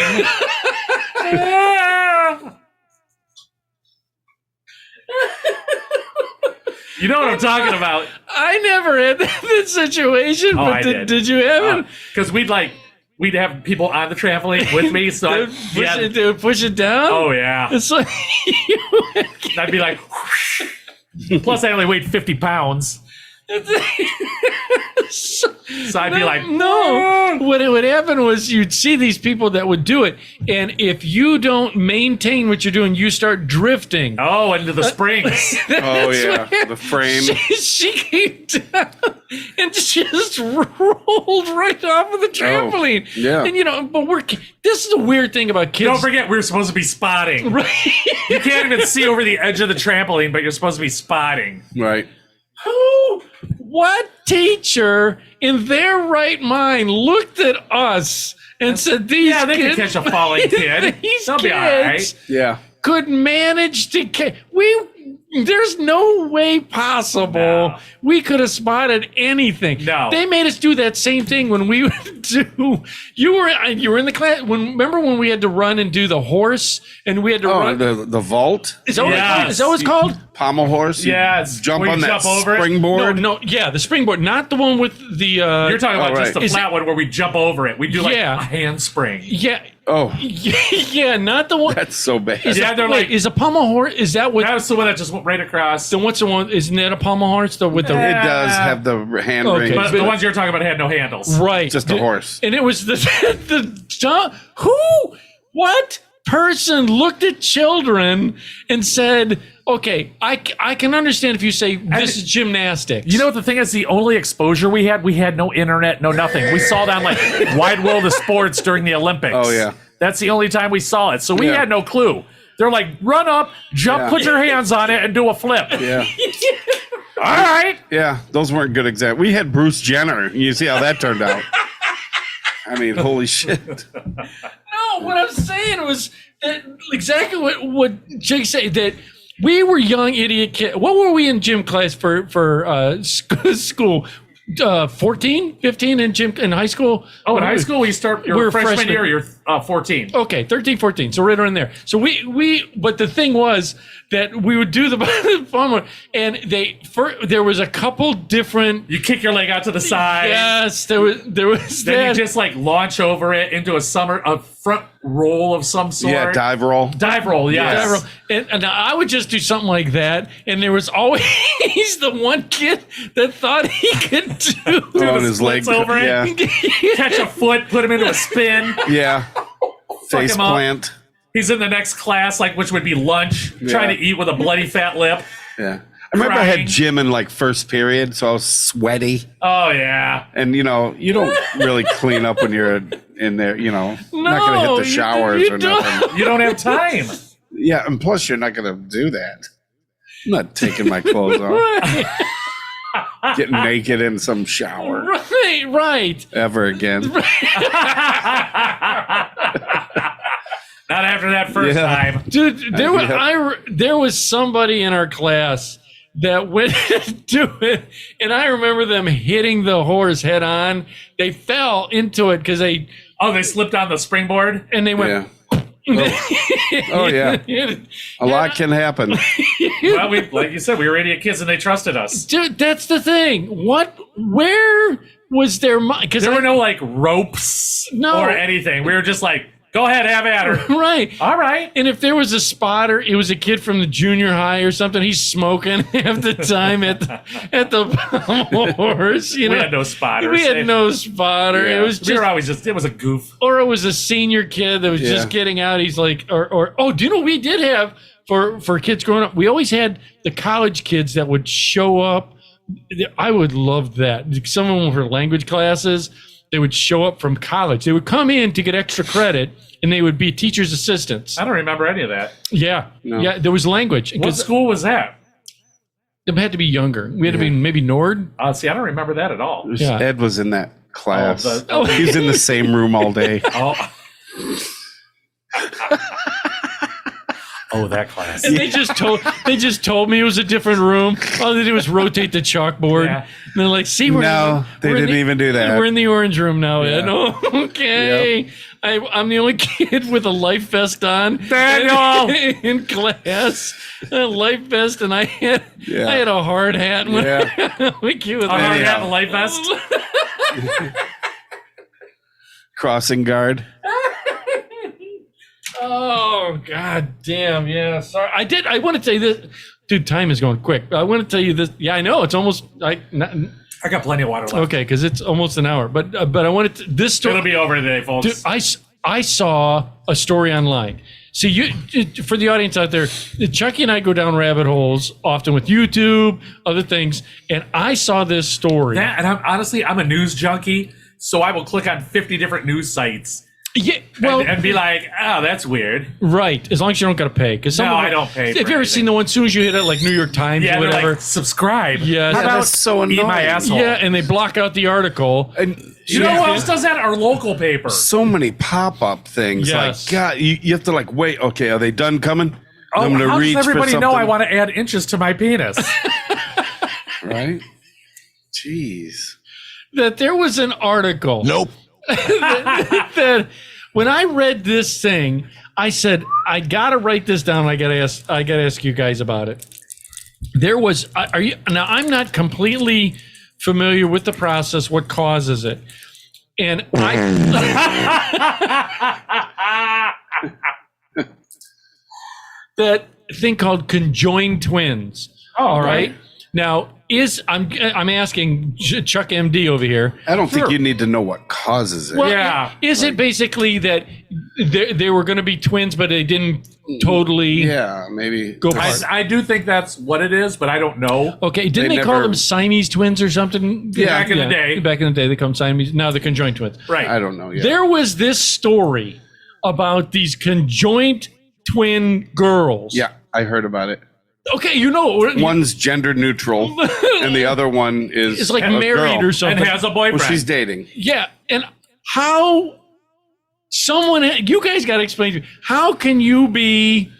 You know what I'm talking about. I never had that situation, Oh, but I did. did you have it? Because we'd have people on the trampoline with me. So They would push it down? Oh, yeah. It's like, And I'd be like, plus I only weighed 50 pounds. So I'd be like, no. What would happen was you'd see these people that would do it, and if you don't maintain what you're doing, you start drifting. oh, into the springs. Oh, That's yeah. what happened. The frame. She came down and just rolled right off of the trampoline. yeah. And but this is a weird thing about kids. Don't forget, we were supposed to be spotting. Right. You can't even see over the edge of the trampoline, but you're supposed to be spotting. Right. What teacher in their right mind looked at us and said, "These Yeah, they kids, can catch a falling kid. these They'll be all kids right." Yeah. could manage to catch." There's no way possible we could have spotted anything. No. They made us do that same thing when we would do. You were in the class. Remember when we had to run and do the horse, and we had to run the vault. Is that what it's called? Pommel horse. Yes. Jump Where you on that jump over it? springboard. No, yeah, the springboard, not the one with the. You're talking about just the Is flat one where we jump over it. We do like Yeah. a handspring. Yeah. Oh, Yeah, not the one. that's so bad. Yeah, they're like, Is a pommel horse? Is that what? that's the one that just went right across. What's the one? Isn't that a pommel horse? With the It does have the hand Okay. ring. But the ones you're talking about had no handles. right, Just a horse. and it was what person looked at children and said, "Okay, I can understand if you say this is gymnastics." You know what the thing is? The only exposure we had no internet, no nothing. We saw it on like Wide World of Sports during the Olympics. Oh, yeah. That's the only time we saw it. So we had no clue. They're like, run up, jump, Yeah. put your hands on it, and do a flip. Yeah. All right. Yeah, those weren't good examples. We had Bruce Jenner. You see how that turned out. I mean, holy shit. No, what I'm saying was that exactly what Jake said, that we were young idiot kids. What were we in gym class for school? 14, 15 in high school? Oh, in high school, you start your We're freshman freshmen. year, you're 14. Okay, 13, 14. So right around there. So but the thing was that we would do the fun, and there was a couple different. You kick your leg out to the side. Yes, there was Then that. you just like launch over it into a front roll of some sort. Yeah, dive roll. Dive roll, yes. And I would just do something like that, and there was always the one kid that thought he could do On his leg. splits over it. Yeah. Catch a foot, put him into a spin. Yeah. Face him up. plant. He's in the next class, like which would be lunch, trying to eat with a bloody fat lip. Yeah. I remember I Crying. had gym in like first period, so I was sweaty. Oh yeah. And you don't really clean up when you're in there, not gonna hit the showers you or don't. nothing. You don't have time. Yeah, and plus you're not gonna do that. I'm not taking my clothes off. Getting naked in some shower Right. ever again. Not after that first time. Dude, there was somebody in our class that went to do it, and I remember them hitting the horse head on. They fell into it because they slipped on the springboard. and they went. Yeah. Oh yeah. A lot can happen. Well, like you said, we were idiot kids and they trusted us. Dude, that's the thing. Where was their mind? Because There were no like ropes or anything. We were just like, go ahead, have at her. Right. All right. And if there was a spotter, it was a kid from the junior high or something. He's smoking half the time at the horse. We had no spotters. We had no spotter. Yeah. It was We were just, always it was a goof. or it was a senior kid that was Yeah. just getting out. He's like, do you know what we did have for kids growing up? We always had the college kids that would show up. I would love that. Some of them were language classes. They would show up from college. They would come in to get extra credit, and they would be teachers' assistants. I don't remember any of that. Yeah, No. yeah. There was language What because school was that? they had to be younger. We had to be maybe Nord. See, I don't remember that at all. Yeah. Ed was in that class. Oh, He's in the same room all day. Oh. Oh, that class. And they just told me it was a different room. All they did was rotate the chalkboard. Yeah. And they're like, see, we're No, they we're in didn't even do that. We're in the orange room now, Ed. Yeah. Oh, okay. I'm the only kid with a life vest on. Daniel! in class. A life vest, and I had a hard hat. When Yeah. we cute with Oh, that. you have a life vest? Crossing guard. Oh, god damn. Yeah, sorry. I want to tell you this. Dude, time is going quick. I want to tell you this. Yeah, I know. It's almost I got plenty of water left. okay, because it's almost an hour. But I wanted to, this story. It'll be over today, folks. Dude, I saw a story online. See, for the audience out there, Chucky and I go down rabbit holes often with YouTube, other things, and I saw this story. And I'm a news junkie, so I will click on 50 different news sites Yeah, well, and be like, oh, that's weird. right. As long as you don't got to pay, because No, I don't pay Have for you ever anything. seen the one? As soon as you hit it, like New York Times Yeah, or they're whatever. like, subscribe. Yes. How Yeah, about that's so eat my annoying. asshole? Yeah, and they block out the article. And You know who else does that? Our local paper. so many pop-up things. Yes. Like, God, you have to like wait. Okay, are they done coming? Oh, I'm gonna how reach does for everybody know I something. want to add inches to my penis? Right? Jeez. That there was an article. Nope. that when I read this thing, I said, I gotta write this down. I gotta ask you guys about it. There was, are you now? I'm not completely familiar with the process, what causes it, and that thing called conjoined twins. All right. Now, I'm asking Chuck MD over here. I don't think you need to know what causes it. Well, Yeah. Is it basically that they were going to be twins, but they didn't totally yeah, maybe. go apart? I do think that's what it is, but I don't know. Okay, didn't They they call never- them Siamese twins or something? Yeah. Back in the day. Back in the day, they call them Siamese. Now they're conjoined twins. Right. I don't know. Yeah. There was this story about these conjoined twin girls. Yeah, I heard about it. Okay, you know. One's gender neutral, and the other one is It's like a married girl. or something. And has a boyfriend. Well, she's dating. Yeah, and how you guys got to explain to me, how can you be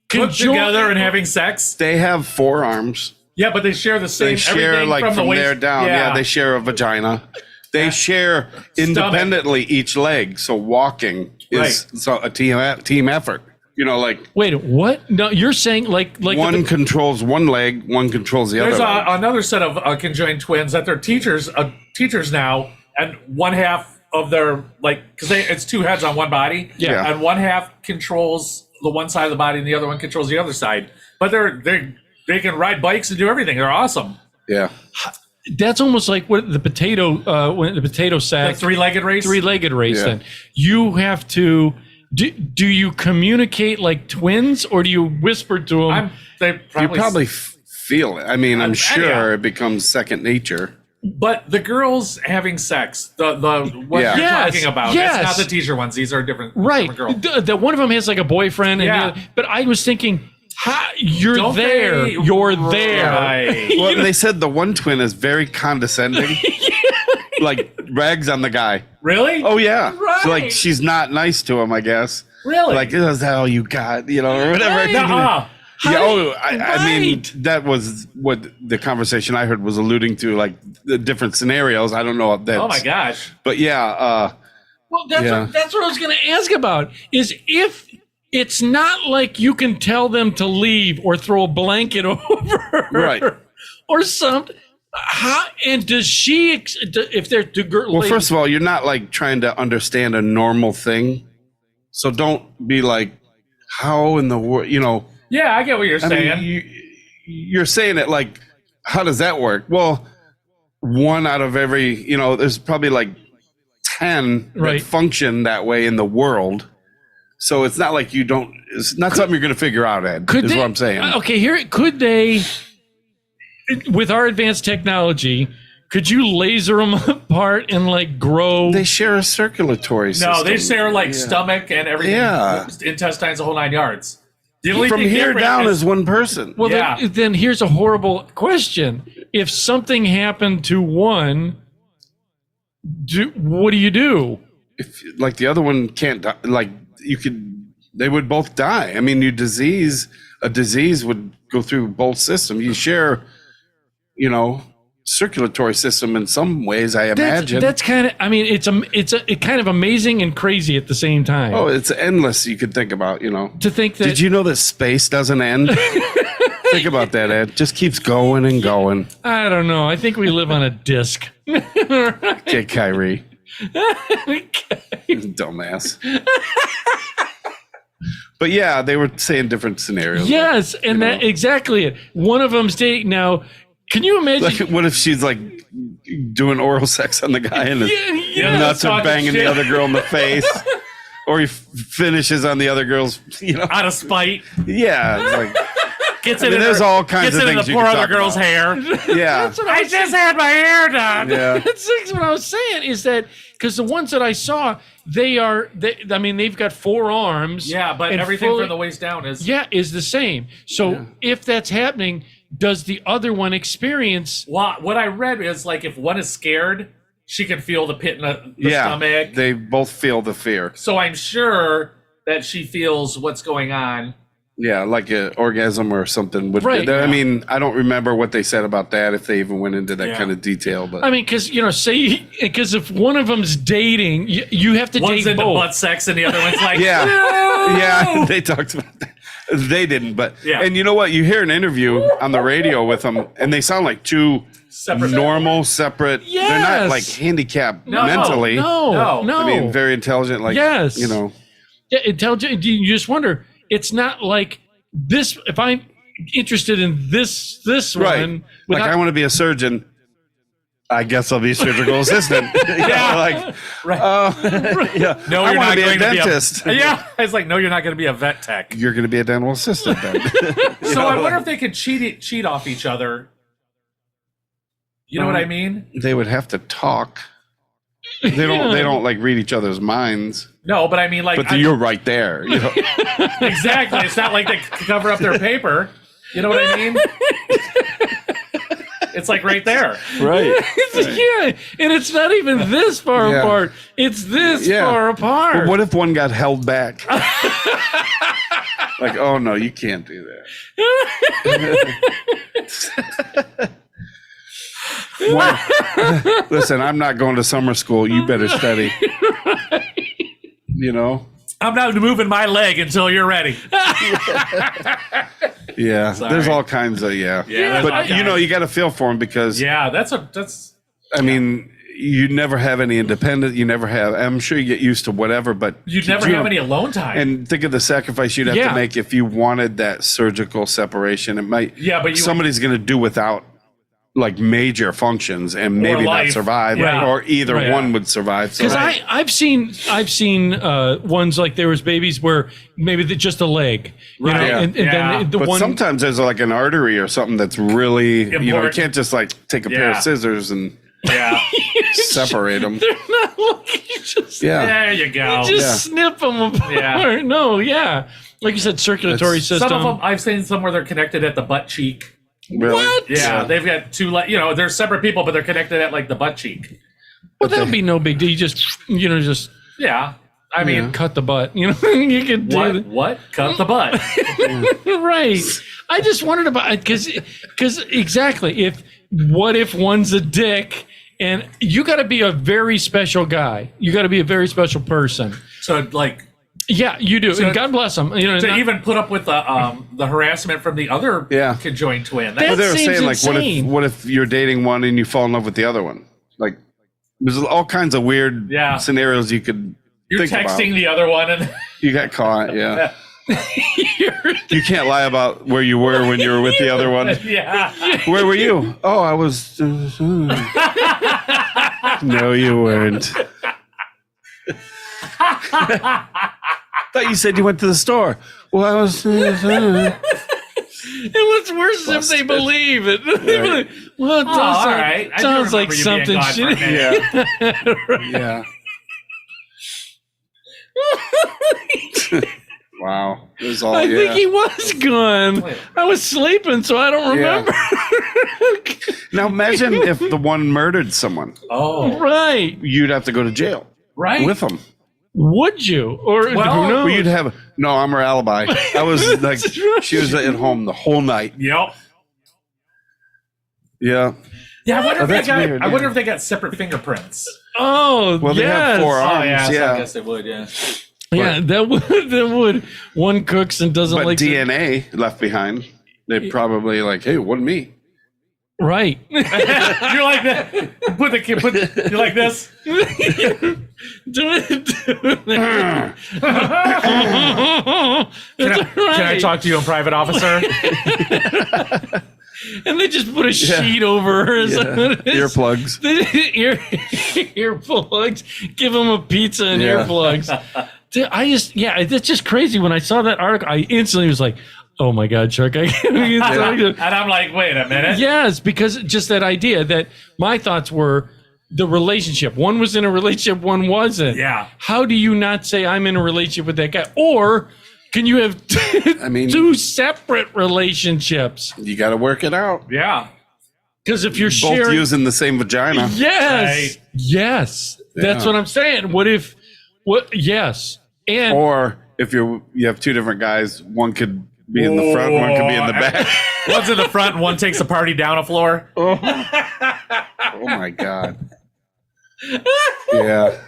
put together and having sex. They have forearms. Yeah, but they share the same. They share everything like from the waist there down. Yeah. They share a vagina. They share independently each leg. So walking is a team effort. You know, like Wait, what? No, you're saying like one controls one leg, one controls the There's other. leg. another set of conjoined twins that they're teachers now, and one half of their because it's two heads on one body. Yeah. And one half controls the one side of the body, and the other one controls the other side. But they can ride bikes and do everything. They're awesome. Yeah. that's almost like what the potato sack, The three-legged race. three-legged race. Yeah. Then you have to. Do you communicate like twins, or do you whisper to them? They You probably feel it. I mean, I'm sure yeah. it becomes second nature. But the girls having sex, the what Yeah. you're Yes, talking about, yes. it's not the teacher ones. These are different. Right. Different girls. The one of them has like a boyfriend. Yeah. And but I was thinking, you're Don't there. they- You're there. Right. Well, they said the one twin is very condescending. Like rags on the guy. Really? Oh yeah. Right. So, like she's not nice to him, I guess. Really? Like, is that all you got? You know, or whatever. Right. Nuh-uh. Yeah, I mean, Right. that was what the conversation I heard was alluding to, like the different scenarios. I don't know if that's. Oh my gosh. But yeah, Well, that's Yeah. that's what I was going to ask about. Is if it's not like you can tell them to leave or throw a blanket over, Right. or something. How and does she? If they're two girls, well, first of all, you're not like trying to understand a normal thing, so don't be like, how in the world, you know. Yeah, I get what you're I saying. mean, you're saying it like, how does that work? Well, one out of every, you know, there's probably like 10 Right. that function that way in the world. So it's not like you don't, it's not something you're going to figure out, Ed, is what I'm saying. Okay, here, could they, with our advanced technology, could you laser them apart and like grow? They share a circulatory system. No, they share like Yeah. stomach and everything. Yeah. Intestines, the whole 9 yards. The only From thing here different down is one person. Well, Yeah. then here's a horrible question. If something happened to one, what do you do? If like the other one can't die, like you could, they would both die. I mean, a disease would go through both systems. You share, you know, circulatory system in some ways, I imagine. That's kind of. I mean, it's kind of amazing and crazy at the same time. Oh, it's endless. You could think about, you know. To think that. Did you know that space doesn't end? Think about that, Ed. Just keeps going and going. I don't know. I think we live on a disc. Okay, Kyrie. Dumbass. But yeah, they were saying different scenarios. Yes, and that exactly it. One of them's dating now. Can you imagine? Like, what if she's like doing oral sex on the guy and his Yeah, nuts are talking banging shit. the other girl in the face? Or he finishes on the other girl's, you know? out of spite. Yeah. It's like, Gets I it mean, in there's her- all kinds gets of it in things the you poor can other talk girl's about. hair. yeah. That's what I just had my hair done. Yeah. That's what I was saying is that because the ones that I saw, I mean, they've got 4 arms. Yeah, but and everything fully- from the waist down is. is the same. So if that's happening, does the other one experience? What I read is like if one is scared, she can feel the pit in the stomach. They both feel the fear. So I'm sure that she feels what's going on Yeah, like an orgasm or something. Right. I mean, I don't remember what they said about that, if they even went into that kind of detail. But I mean, because because if one of them's dating, you have to One's date into both. butt sex and the other one's like, yeah, "No!" yeah, they talked about that. They didn't, but Yeah. and you know what? You hear an interview on the radio with them, and they sound like two Separate. normal, separate. They're not Yes. like handicapped No, mentally. No. I mean, very intelligent. Like, Yes. you know. Yeah, intelligent. You just wonder. It's not like this. If I'm interested in this Right. one, Like, I want to be a surgeon. I guess I'll be a surgical assistant. Yeah. Like, Right. yeah. No, I you're want not to be a going to be dentist. Yeah. It's like, no, you're not going to be a vet tech. You're going to be a dental assistant then. So I wonder if they could cheat off each other. You know what I mean? They would have to talk. They don't like read each other's minds. No, but I mean, like, But you're right there. You know? exactly. It's not like they cover up their paper. You know what I mean? It's like right there. Right. yeah, and it's not even this far Yeah. apart. It's this Yeah. far apart. But what if one got held back? Like, oh no, you can't do that. Listen, I'm not going to summer school. You better study. You know? I'm not moving my leg until you're ready. Yeah. Sorry. There's all kinds of Yeah, there's But all you know, kinds. you got to feel for them because Yeah, that's. I mean, you never have any independent. You never have. I'm sure you get used to whatever, but You'd never have any alone time. And think of the sacrifice you'd have Yeah. to make if you wanted that surgical separation. It might. Yeah, but you- somebody's going to do without like major functions and maybe not life. survive, Yeah. or either Right. one would survive. So Because I've seen ones like there was babies where maybe just a leg, you know, Yeah. and Yeah. then the but one. sometimes there's like an artery or something that's really, you know, you Important. can't just like take a pair of Yeah. scissors and yeah. separate them. They're not looking. Just, Yeah. There you go. just snip them apart. Yeah. No, yeah, like you said, circulatory That's- system. Some of them, I've seen some where they're connected at the butt cheek. Really? What? Yeah, they've got two, they're separate people, but they're connected at like the butt cheek. Well, that'd be no big deal. You just Yeah. I mean, cut the butt. You know, you could do what? that. What? Cut the butt. Right. I just wondered about it because exactly, what if one's a dick, and you got to be a very special guy. You got to be a very special person. So, like, Yeah, you do. So- and God bless them. You know, to not- even put up with the harassment from the other Yeah. conjoined twin. That Well, they were seems saying like, insane. what if you're dating one and you fall in love with the other one? Like, there's all kinds of weird Yeah. scenarios you could You're think texting about. the other one, and You got caught, yeah. You can't lie about where you were when you were with the other one. yeah, Where were you? Oh, I was. No, you weren't. Thought you said you went to the store. Well, I was. And what's worse is if they believe it. Right. Well, it Oh, sounds all like, right. I do sounds like remember you something being gone for a shitty. minute. Yeah. Wow. It was all. I yeah. think he was gone. I was sleeping, so I don't Yeah. remember. Now imagine if the one murdered someone. Oh, Right. You'd have to go to jail right. with them. Would you? Or Well, who Well, knows? you'd have. No, I'm her alibi. I was like, That's right. she was at home the whole night. Yep. Yeah. Yeah, I wonder, Oh, if, they that's got, weird, I wonder yeah. if they got separate fingerprints. Oh, Well, they have yes. 4 Oh, arms. yeah, so I yeah. guess they would, yeah. Yeah, that would. One cooks and doesn't But like DNA left behind. They probably like, hey, it wasn't me. Right. You're like that. You're like this. Can I talk to you in private, officer? And they just put a sheet over her. Earplugs. Earplugs. Give them a pizza and Yeah. earplugs. Dude, it's just crazy. When I saw that article, I instantly was like, oh my God, Chuck. I can't even talk to- And I'm like, wait a minute. Yes, because just that idea that my thoughts were the relationship. One was in a relationship, one wasn't. Yeah. How do you not say I'm in a relationship with that guy? Or can you have two separate relationships? You got to work it out. Yeah. Because if you're Both sharing, using the same vagina. yes, Right. yes, that's Yeah. what I'm saying. What if? What? Yes, and Or if you have 2 different guys, one could be in the front, one could be in the back. One's in the front, and one takes the party down a floor. Oh my God. Yeah.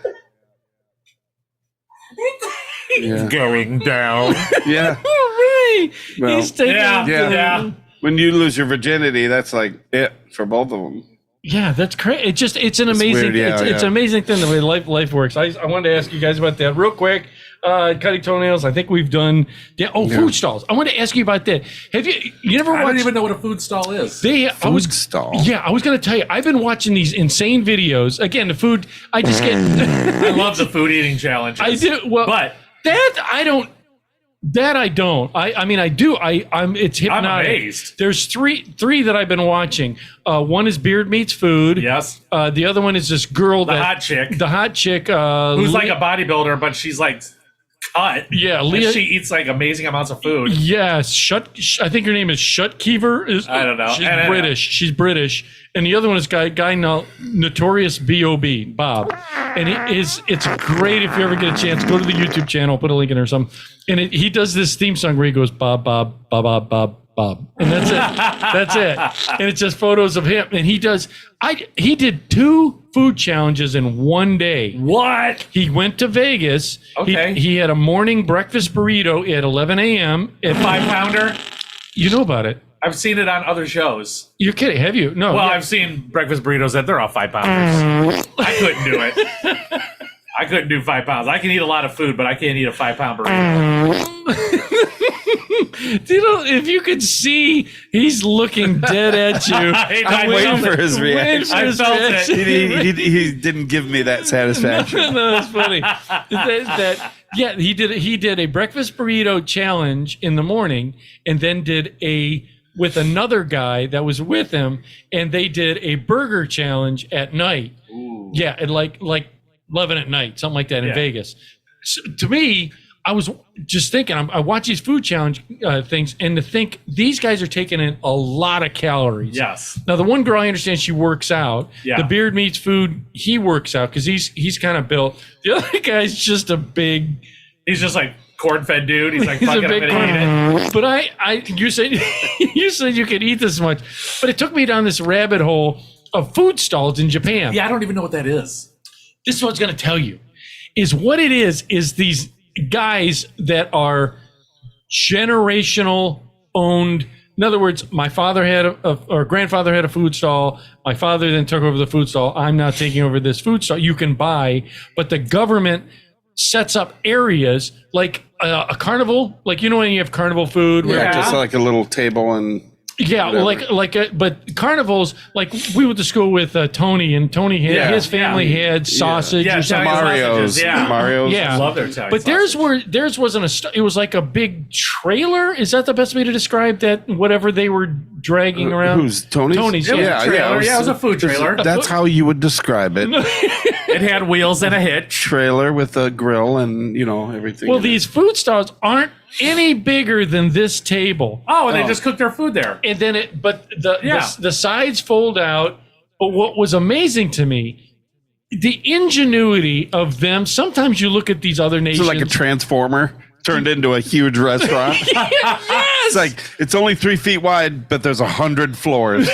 Yeah. Going down. Yeah. Right. Well, He's taking Yeah. When you lose your virginity, that's like it for both of them. Yeah, that's crazy. It's an amazing, weird, yeah, it's an yeah. amazing thing the way life works. I wanted to ask you guys about that real quick. Cutting toenails. I think we've done. Food stalls. I want to ask you about that. Have you never watched? I don't even know what a food stall is. Food stall. Yeah, I was going to tell you. I've been watching these insane videos. Again, the food. I just get. I love the food eating challenges. I do. Well, but that I don't. That I don't. I mean, I do. I'm. It's hypnotic. I'm amazed. There's three that I've been watching. One is Beard Meats Food. Yes. The other one is this girl the hot chick who's like a bodybuilder, but she's like cut. Yeah, And Leah. she eats like amazing amounts of food. Yes, I think her name is Shutkever. I don't know. She's I don't know. British. She's British, and the other one is guy Notorious B.O.B. Bob, and it's great if you ever get a chance. Go to the YouTube channel, put a link in there or something, and he does this theme song where he goes Bob, Bob, Bob, Bob, Bob, Bob, and that's it. That's it, and it's just photos of him, and he did 2 food challenges in one day. What? He went to Vegas. Okay. He had a morning breakfast burrito at 11 a.m. A 5-pounder? You know about it. I've seen it on other shows. You're kidding, have you? No. Well, yeah. I've seen breakfast burritos that they're all 5-pounders. I couldn't do it. I couldn't do 5 pounds. I can eat a lot of food, but I can't eat a 5-pound burrito. If you could see, he's looking dead at you. I'm waiting for his reaction. I felt it. He didn't give me that satisfaction. No, that's funny. He did a breakfast burrito challenge in the morning, and then did with another guy that was with him, and they did a burger challenge at night. Ooh. Yeah, at like 11 at night, something like that in Vegas. So, to me, I was just thinking, I watch these food challenge things, and to think these guys are taking in a lot of calories. Yes. Now, the one girl, I understand she works out. Yeah. The Beard Meats Food, he works out because he's kind of built. The other guy's just a big. He's just like corn-fed dude. He's like, He's fuck a it, I'm big gonna eat it. But you said you could eat this much, but it took me down this rabbit hole of food stalls in Japan. Yeah, I don't even know what that is. This is what I was going to tell you. Is what it is these guys that are generational owned. In other words, my father had or grandfather had a food stall. My father then took over the food stall. I'm now taking over this food stall. You can buy, but the government sets up areas like a carnival. Like, when you have carnival food. Yeah, where just like a little table and. Yeah, but carnivals, like we went to school with Tony, and Tony had his family had sausage or something. Mario's. Yeah, I love their Italian but theirs wasn't it was like a big trailer. Is that the best way to describe that? Whatever they were dragging around. Who's Tony's? Tony's. It was Yeah, a trailer. It was a food trailer. That's how you would describe it. It had wheels and a hitch. Trailer with a grill and everything. Well, these food stalls aren't any bigger than this table. Oh, and they just cook their food there. And then the sides fold out. But what was amazing to me, the ingenuity of them. Sometimes you look at these other nations. So like a transformer turned into a huge restaurant. Yes! It's only 3 feet wide, but there's 100 floors.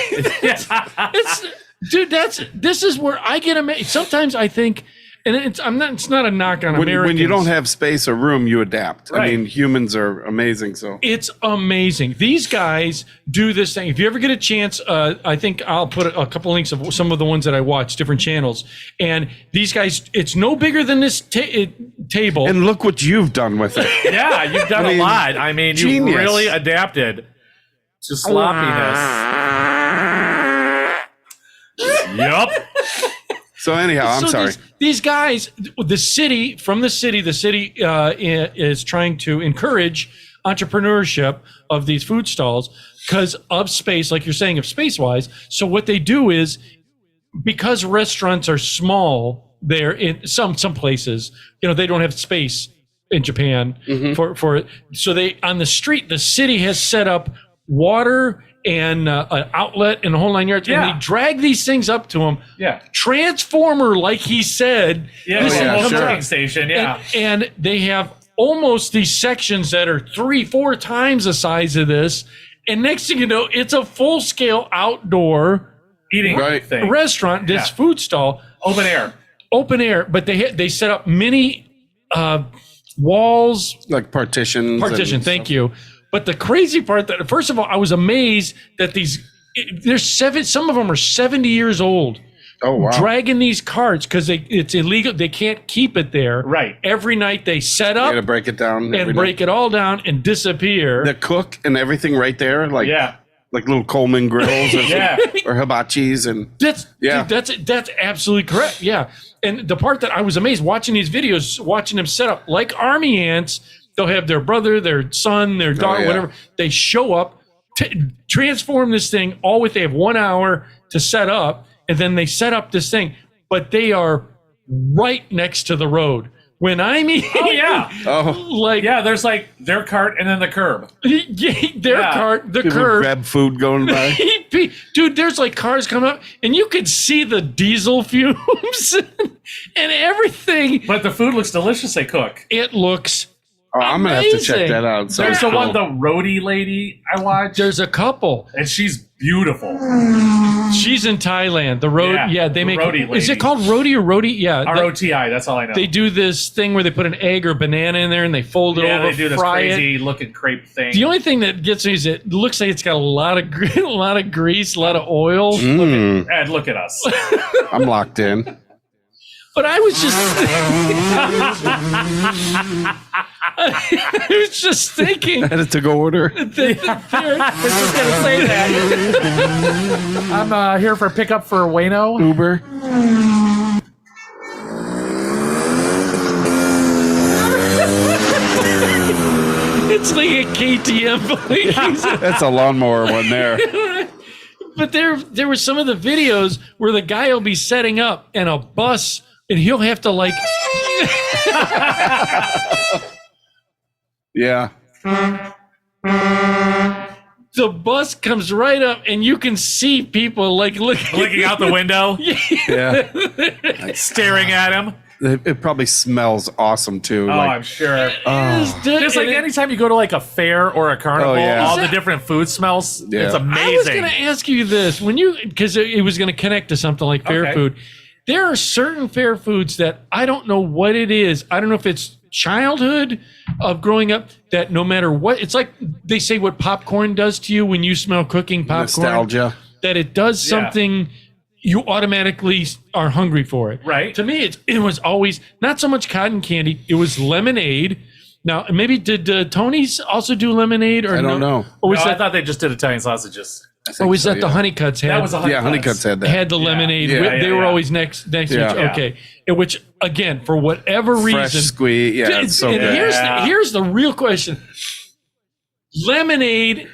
This is where I get amazed. Sometimes I think, and it's not a knock on Americans. When you don't have space or room, you adapt. Right. I mean, humans are amazing. So it's amazing. These guys do this thing. If you ever get a chance, I think I'll put a couple links of some of the ones that I watch, different channels. And these guys, it's no bigger than this table. And look what you've done with it. Yeah, you've done a lot. I mean, you genius. really adapted to sloppiness. Yup. So anyhow, I'm sorry. These guys, the city is trying to encourage entrepreneurship of these food stalls because of space, like you're saying, of space-wise. So what they do is, because restaurants are small there in some places, they don't have space in Japan for it. So they, on the street, the city has set up water and an outlet and the whole 9 yards, and they drag these things up to them. Yeah. Transformer, like he said. Yeah, this thing comes cooking out. station. Yeah. And they have almost these sections that are 3-4 times the size of this. And next thing you know, it's a full-scale outdoor eating thing. Restaurant, this food stall. Open air. But they set up mini walls. Like partitions. Thank you. But the crazy part, that first of all, I was amazed that some of them are 70 years old. Oh, wow. Dragging these carts because it's illegal. They can't keep it there. Right. Every night they set up. You gotta break it down. And break it all down and disappear. The cook and everything right there. Like little Coleman grills or hibachis. And that's absolutely correct. Yeah. And the part that I was amazed watching these videos, watching them set up like army ants, they'll have their brother, their son, their daughter, whatever. They show up, transform this thing they have 1 hour to set up. And then they set up this thing, but they are right next to the road. When I mean, there's like their cart and then the curb. Cart, the people curb. Grab food going by. Dude, there's like cars coming up, and you could see the diesel fumes and everything. But the food looks delicious. They cook. It looks. I'm gonna have to check that out. So there's the one, the roadie lady I watched. There's a couple, and she's beautiful. She's in Thailand. The road, they make. Roadie is it called roti or roti? Yeah, ROTI. That's all I know. They do this thing where they put an egg or banana in there and they fold it over. They do this crazy looking crepe thing. The only thing that gets me is it looks like it's got a lot of grease, a lot of oil. Look at us. I'm locked in. But I was just, I was just thinking. I had a to-go order. I was just gonna say that. I'm here for pickup for Wayno. Uber. It's like a KTM. That's a lawnmower one there. But there were some of the videos where the guy will be setting up and a bus, and he'll have to like. Yeah. The bus comes right up, and you can see people like looking out the window. Yeah. Staring at him. It probably smells awesome too. I'm sure. Just like anytime you go to like a fair or a carnival, all the different food smells. Yeah. It's amazing. I was going to ask you this because it was going to connect to something like fair food. There are certain fair foods that I don't know what it is. I don't know if it's childhood of growing up that no matter what, it's like they say what popcorn does to you when you smell cooking popcorn. Nostalgia. That it does something. You automatically are hungry for it. Right. To me, it was always not so much cotton candy. It was lemonade. Now, maybe did Tony's also do lemonade? Or I don't know. Or I thought they just did Italian sausages. Or was that the Honeycuts had? That was the Honeycuts. Yeah, Honeycuts had that. Had the lemonade. They were always next to each other. Okay. In which, again, for whatever reason. Fresh squeeze. Yeah, it's so good. Here's the real question. Lemonade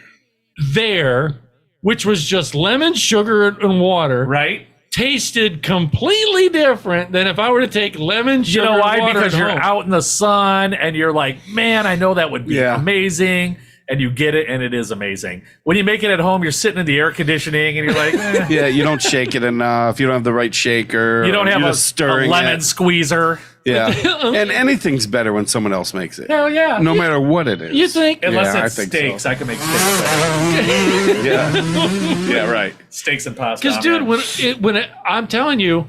there, which was just lemon, sugar, and water. Right. Tasted completely different than if I were to take lemon, sugar, and water. Because you're out in the sun and you're like, man, I know that would be amazing. And you get it, and it is amazing. When you make it at home, you're sitting in the air conditioning, and you're like, yeah, you don't shake it enough. You don't have the right shaker. You don't have a lemon squeezer. Yeah, and anything's better when someone else makes it. Hell yeah. No matter what it is. You think? Unless it's steaks. So. I can make steaks better. Yeah, right. Steaks and pasta. Because, dude, I'm telling you,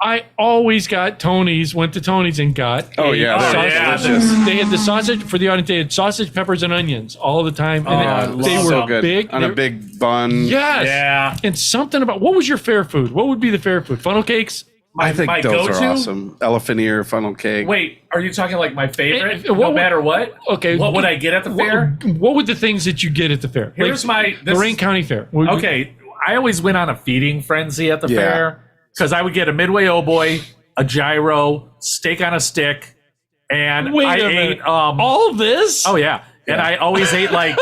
I always got Tony's, went to Tony's and got delicious. They had the sausage, for the audience, they had sausage, peppers, and onions all the time. And they were so good. Big. On a big bun. Yes. Yeah. And something about, what was your fair food? What would be the fair food? Funnel cakes? I think those are awesome. Elephant ear, funnel cake. Wait, are you talking like my favorite? No matter what? Okay. What would I get at the fair? What would the things that you get at the fair? Here's Lorain County Fair. Okay. I always went on a feeding frenzy at the fair because I would get a Midway Oh Boy, a gyro, steak on a stick, and I ate all this? Oh yeah. And I always ate like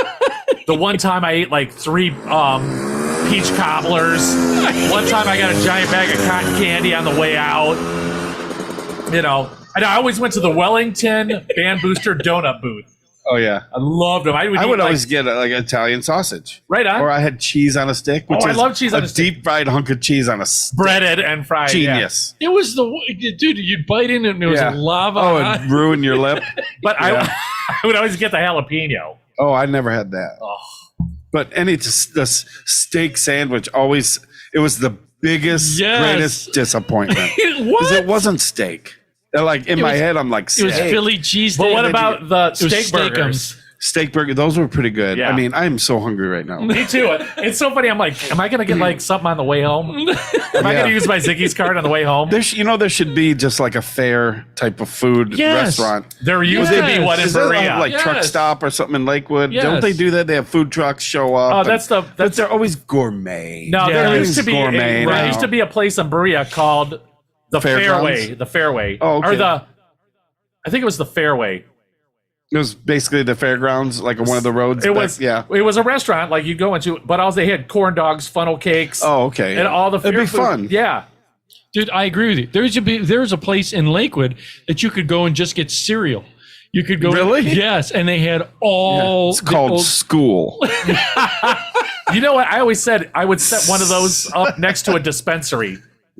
the one time I ate like 3 peach cobblers. One time I got a giant bag of cotton candy on the way out. You know, and I always went to the Wellington Band Booster Donut booth. Oh yeah, I loved them. I would, I eat, would like, always get like Italian sausage. right on. Or I had cheese on a stick. Which I is love cheese on a stick. deep fried hunk of cheese on a stick. breaded and fried. Yeah. Genius. It was dude. You'd bite in it and it was Yeah. lava. Oh, and ruin your lip. But Yeah. I would always get the jalapeno. Oh, I never had that. Oh. But the steak sandwich always, it was the biggest, Yes. greatest disappointment. What? Because it wasn't steak. Like in my head, I'm like, It was steak. Philly cheese. But what about the It was steak burgers? Steak burger, those were pretty good. Yeah. I mean, I am so hungry right now. Me too. It's so funny. I'm like, am I going to get like something on the way home? Am I going to use my Ziggy's card on the way home? There should be just like a fair type of food Yes. restaurant. There used to be Yes. one in Is there Berea. like truck Yes. stop or something in Lakewood? Yes. Don't they do that? They have food trucks show up. Oh, that's but the they're always gourmet. no. Yeah, There used to be gourmet there now. used to be a place in Berea called the Fairgrounds? Fairway. The Fairway. Oh, okay. Or I think it was the Fairway. It was basically the fairgrounds, like one of the roads. It back- was yeah. It was a restaurant like you go into, but also they had corn dogs, funnel cakes. Oh, okay. And all the It'd fair be food. fun. Yeah. Dude, I agree with you. There's a place in Lakewood that you could go and just get cereal. You could go. Really? Yes, and they had all. It's the called old- school. You know what? I always said I would set one of those up next to a dispensary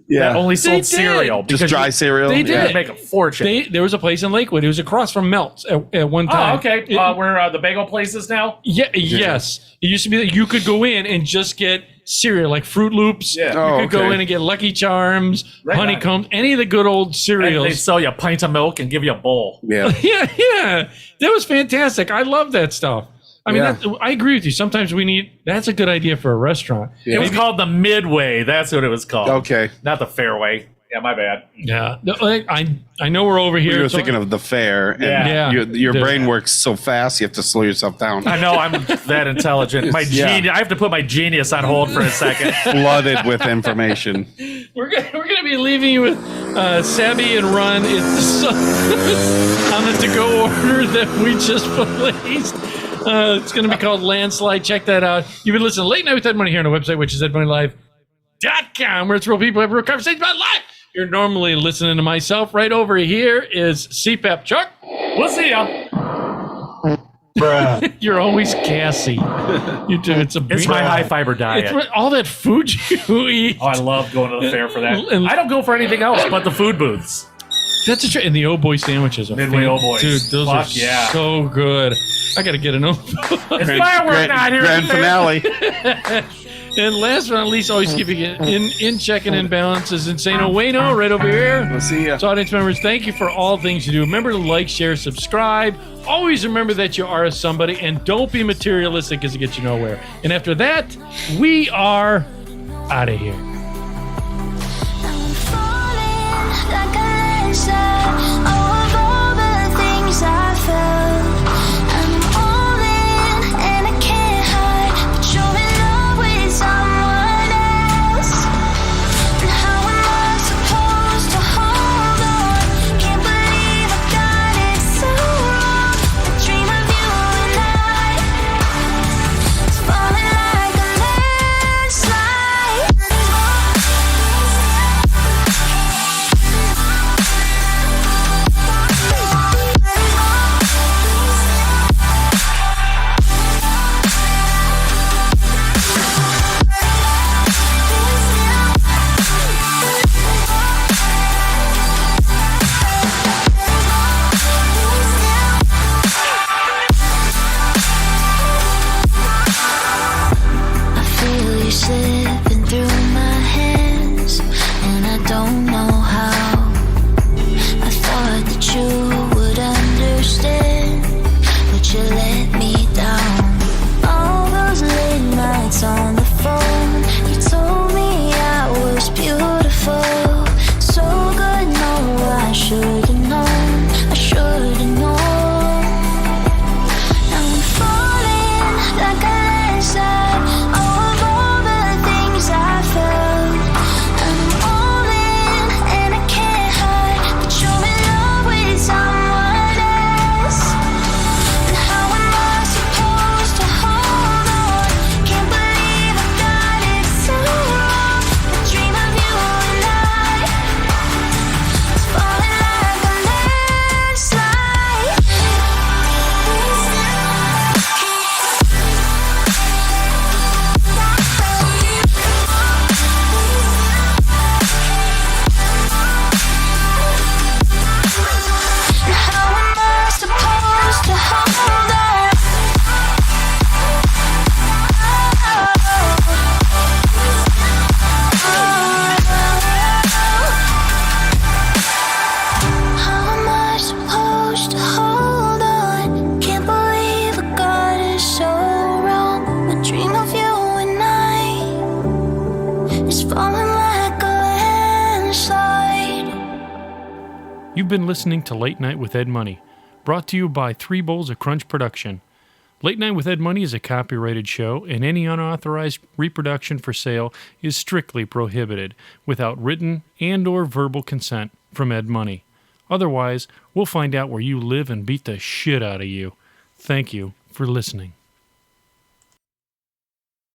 that only sold did. cereal. Just because dry you- cereal. They You did. could make a fortune. There was a place in Lakewood. It was across from Melts at one Oh, time. okay. It- Where the bagel place is now? Yes. It used to be that you could go in and just get cereal, like Fruit Loops. Yeah. You Oh, could go okay. in and get Lucky Charms, Right on. Honeycombs, any of the good old And they cereals. sell you a pint of milk and give you a bowl. Yeah. Yeah. That was fantastic. I love that stuff. I mean, Yeah. I agree with you. Sometimes that's a good idea for a restaurant. It was called the Midway. That's what it was called. Okay. Not the Fairway. Yeah, my bad. Yeah. No, I know we're over here. You were so- thinking of the fair, and Yeah. your The- brain works so fast, you have to slow yourself down. I know I'm that intelligent. My Yeah. genius. I have to put my genius on hold for a second. Flooded with information. We're gonna be leaving you with Sabby and Run. It's on the to-go order that we just placed. It's gonna be called Landslide. Check that out. You've been listening to Late Night with Ed Money here on our website, which is edmoneylive.com, where it's real people have real conversations about life. You're normally listening to myself. Right over here is CPAP Chuck. We'll see ya. You're always gassy. You do. It's my high fiber diet. It's all that food you eat. Oh, I love going to the fair for that. And- I don't go for anything else but the food booths. That's a true. And the Oh Boy sandwiches are Midway Oh Boys. Dude, those Fuck are yeah. so good. I got to get an Oh It's firework night here. Grand at the fair. finale. And last but not least, always keeping it in check and in balance is Insano Wayno right over here. We'll see ya. So audience members, thank you for all things you do. Remember to like, share, subscribe. Always remember that you are a somebody, and don't be materialistic because it gets you nowhere. And after that, we are out of here. I'm falling like a landslide. Oh, of all the things I felt, I'm all in and I can't hide. But you're in love with someone else. And how am I supposed to hold on? Can't believe I got it so wrong. I dream of you and I. It's falling like a landslide. You've been listening to Late Night with Ed Money, brought to you by 3 Bowls of Crunch Production. Late Night with Ed Money is a copyrighted show, and any unauthorized reproduction for sale is strictly prohibited without written and or verbal consent from Ed Money. Otherwise, we'll find out where you live and beat the shit out of you. Thank you for listening.